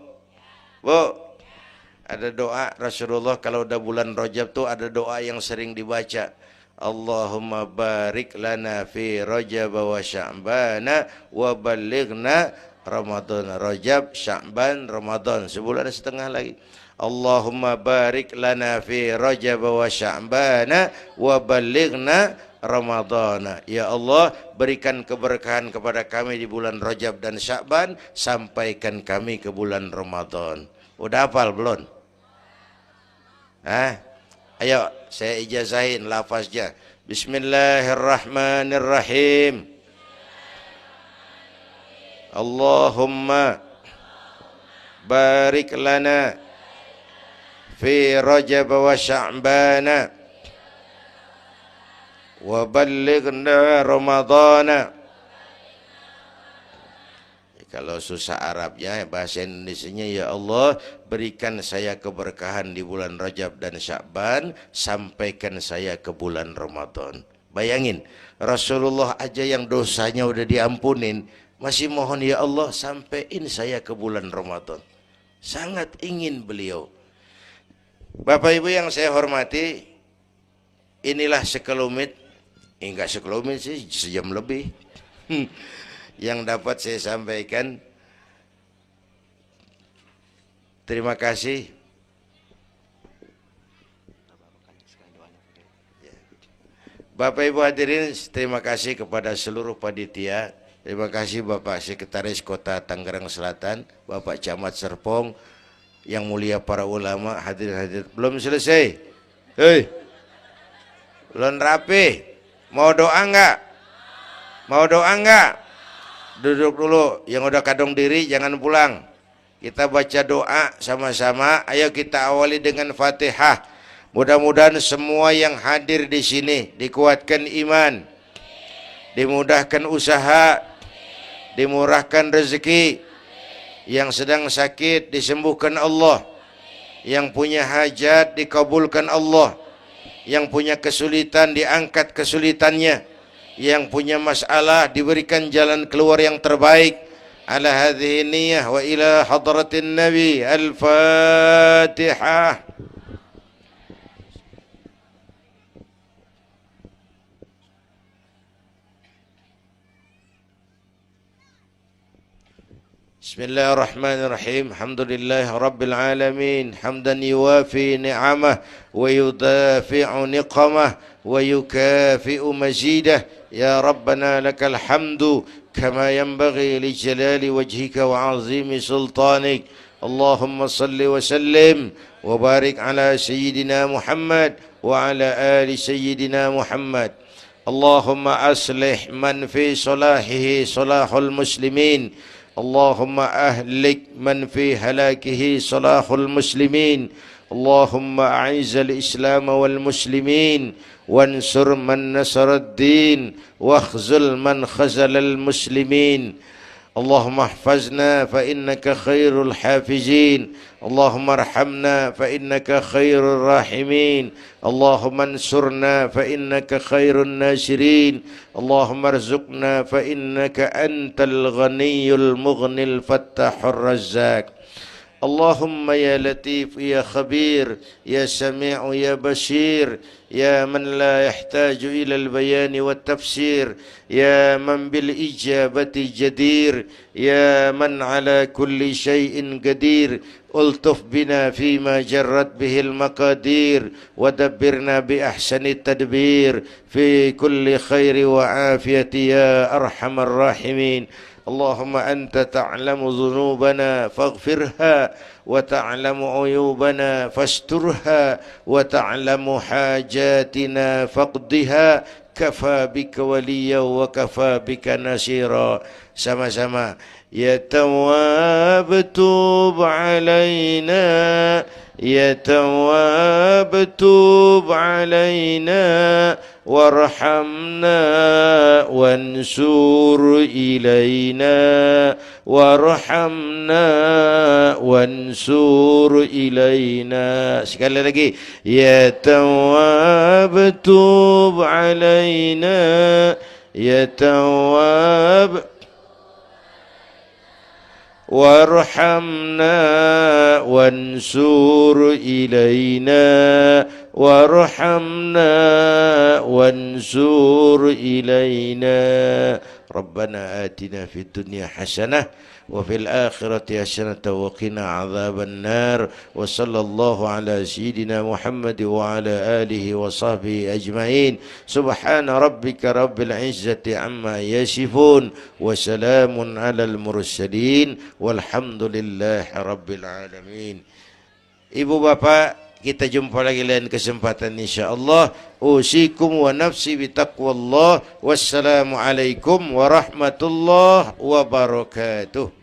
ada doa Rasulullah kalau udah bulan Rajab tuh ada doa yang sering dibaca. Allahumma barik lana fi Rajab wa Sya'bana wa ballighna Ramadan. Rajab, Sya'ban, Ramadan, sebulan setengah lagi. Allahumma barik lana fi Rajab wa Sya'bana wa ballighna Ramadhan. Ya Allah, berikan keberkahan kepada kami di bulan Rajab dan Sya'ban, sampaikan kami ke bulan Ramadan. Udah hafal belum? Ayo saya ijazahin lafaznya. Bismillahirrahmanirrahim. Allahumma barik lana fi Rajab wa Sya'bana wa ballighna Ramadhana Kalau susah Arabnya, bahasa Indonesianya, ya Allah berikan saya keberkahan di bulan Rajab dan Sya'ban, sampaikan saya ke bulan Ramadan. Bayangin, Rasulullah aja yang dosanya udah diampunin, masih mohon ya Allah sampaiin saya ke bulan Ramadan. Sangat ingin beliau. Bapak Ibu yang saya hormati, inilah sekelumit, enggak sekelumit sih, sejam lebih. Yang dapat saya sampaikan. Terima kasih. Bapak Ibu hadirin, terima kasih kepada seluruh panitia. Terima kasih Bapak Sekretaris Kota Tangerang Selatan, Bapak Camat Serpong, yang mulia para ulama, hadirin. Belum selesai. Hei, belum rapi. Mau doa enggak? Mau doa enggak? Duduk dulu, yang udah kadung diri jangan pulang. Kita baca doa sama-sama. Ayo kita awali dengan Fatihah. Mudah-mudahan semua yang hadir di sini dikuatkan iman, dimudahkan usaha, dimurahkan rezeki, yang sedang sakit disembuhkan Allah, yang punya hajat dikabulkan Allah, yang punya kesulitan diangkat kesulitannya, yang punya masalah diberikan jalan keluar yang terbaik. Ala hadhihi niyyah wa ila hadratin nabi. Al-Fatihah. Bismillahirrahmanirrahim. Alhamdulillah rabbil alamin, hamdan yuwafi ni'amah wa yudafi'u niqamah wa yukafi'u mazidah. Ya Rabbana lakal hamdu kama yanbaghi li jalali wajhika wa 'azimi sultanik. Allahumma salli wa sallim wa barik ala sayyidina Muhammad wa ala ali sayyidina Muhammad. Allahumma aslih man fi salahihi salahul muslimin. اللهم أهلك من في هلاكه صلاح المسلمين. اللهم أعز الإسلام والمسلمين وانصر من نصر الدين واخذل من خذل المسلمين. اللهم احفظنا فإنك خير الحافظين. اللهم ارحمنا فإنك خير الراحمين. اللهم انصرنا فإنك خير الناصرين. اللهم ارزقنا فإنك أنت الغني المغني الفتاح الرزاق. اللهم يا لطيف يا خبير يا سميع يا بشير يا من لا يحتاج إلى البيان والتفسير يا من بالإجابة جدير يا من على كل شيء قدير ألطف بنا فيما جرت به المقادير ودبرنا بأحسن التدبير في كل خير وعافية يا أرحم الراحمين. اللهم أنت تعلم ذنوبنا فاغفرها وتعلم عيوبنا فاسترها وتعلم حاجاتنا فاقضها. كفى بك وليا وكفى بك نصيرا. Sama-sama. Ya Tawwab tub alaina, Ya Tawwab tub alaina warhamna wansur ilaina warhamna wansur ilaina. Sekali lagi. Ya Tawwab tub alaina, Ya Tawwab warhamna wansur ilaina warhamna wansur ilaina. Rabbana atina fid dunya hasanah wa fil akhirati hasanah wa qina adzaban nar. Wa sallallahu ala sayyidina Muhammad wa ala alihi wa sahbihi ajma'in. Subhana rabbika rabbil izzati amma yasifun wa salamun alal mursalin walhamdulillahi rabbil alamin. Ibu bapak, kita jumpa lagi lain kesempatan insyaallah. Usikum wa nafsi bitaqwallah. Wassalamualaikum warahmatullahi wabarakatuh.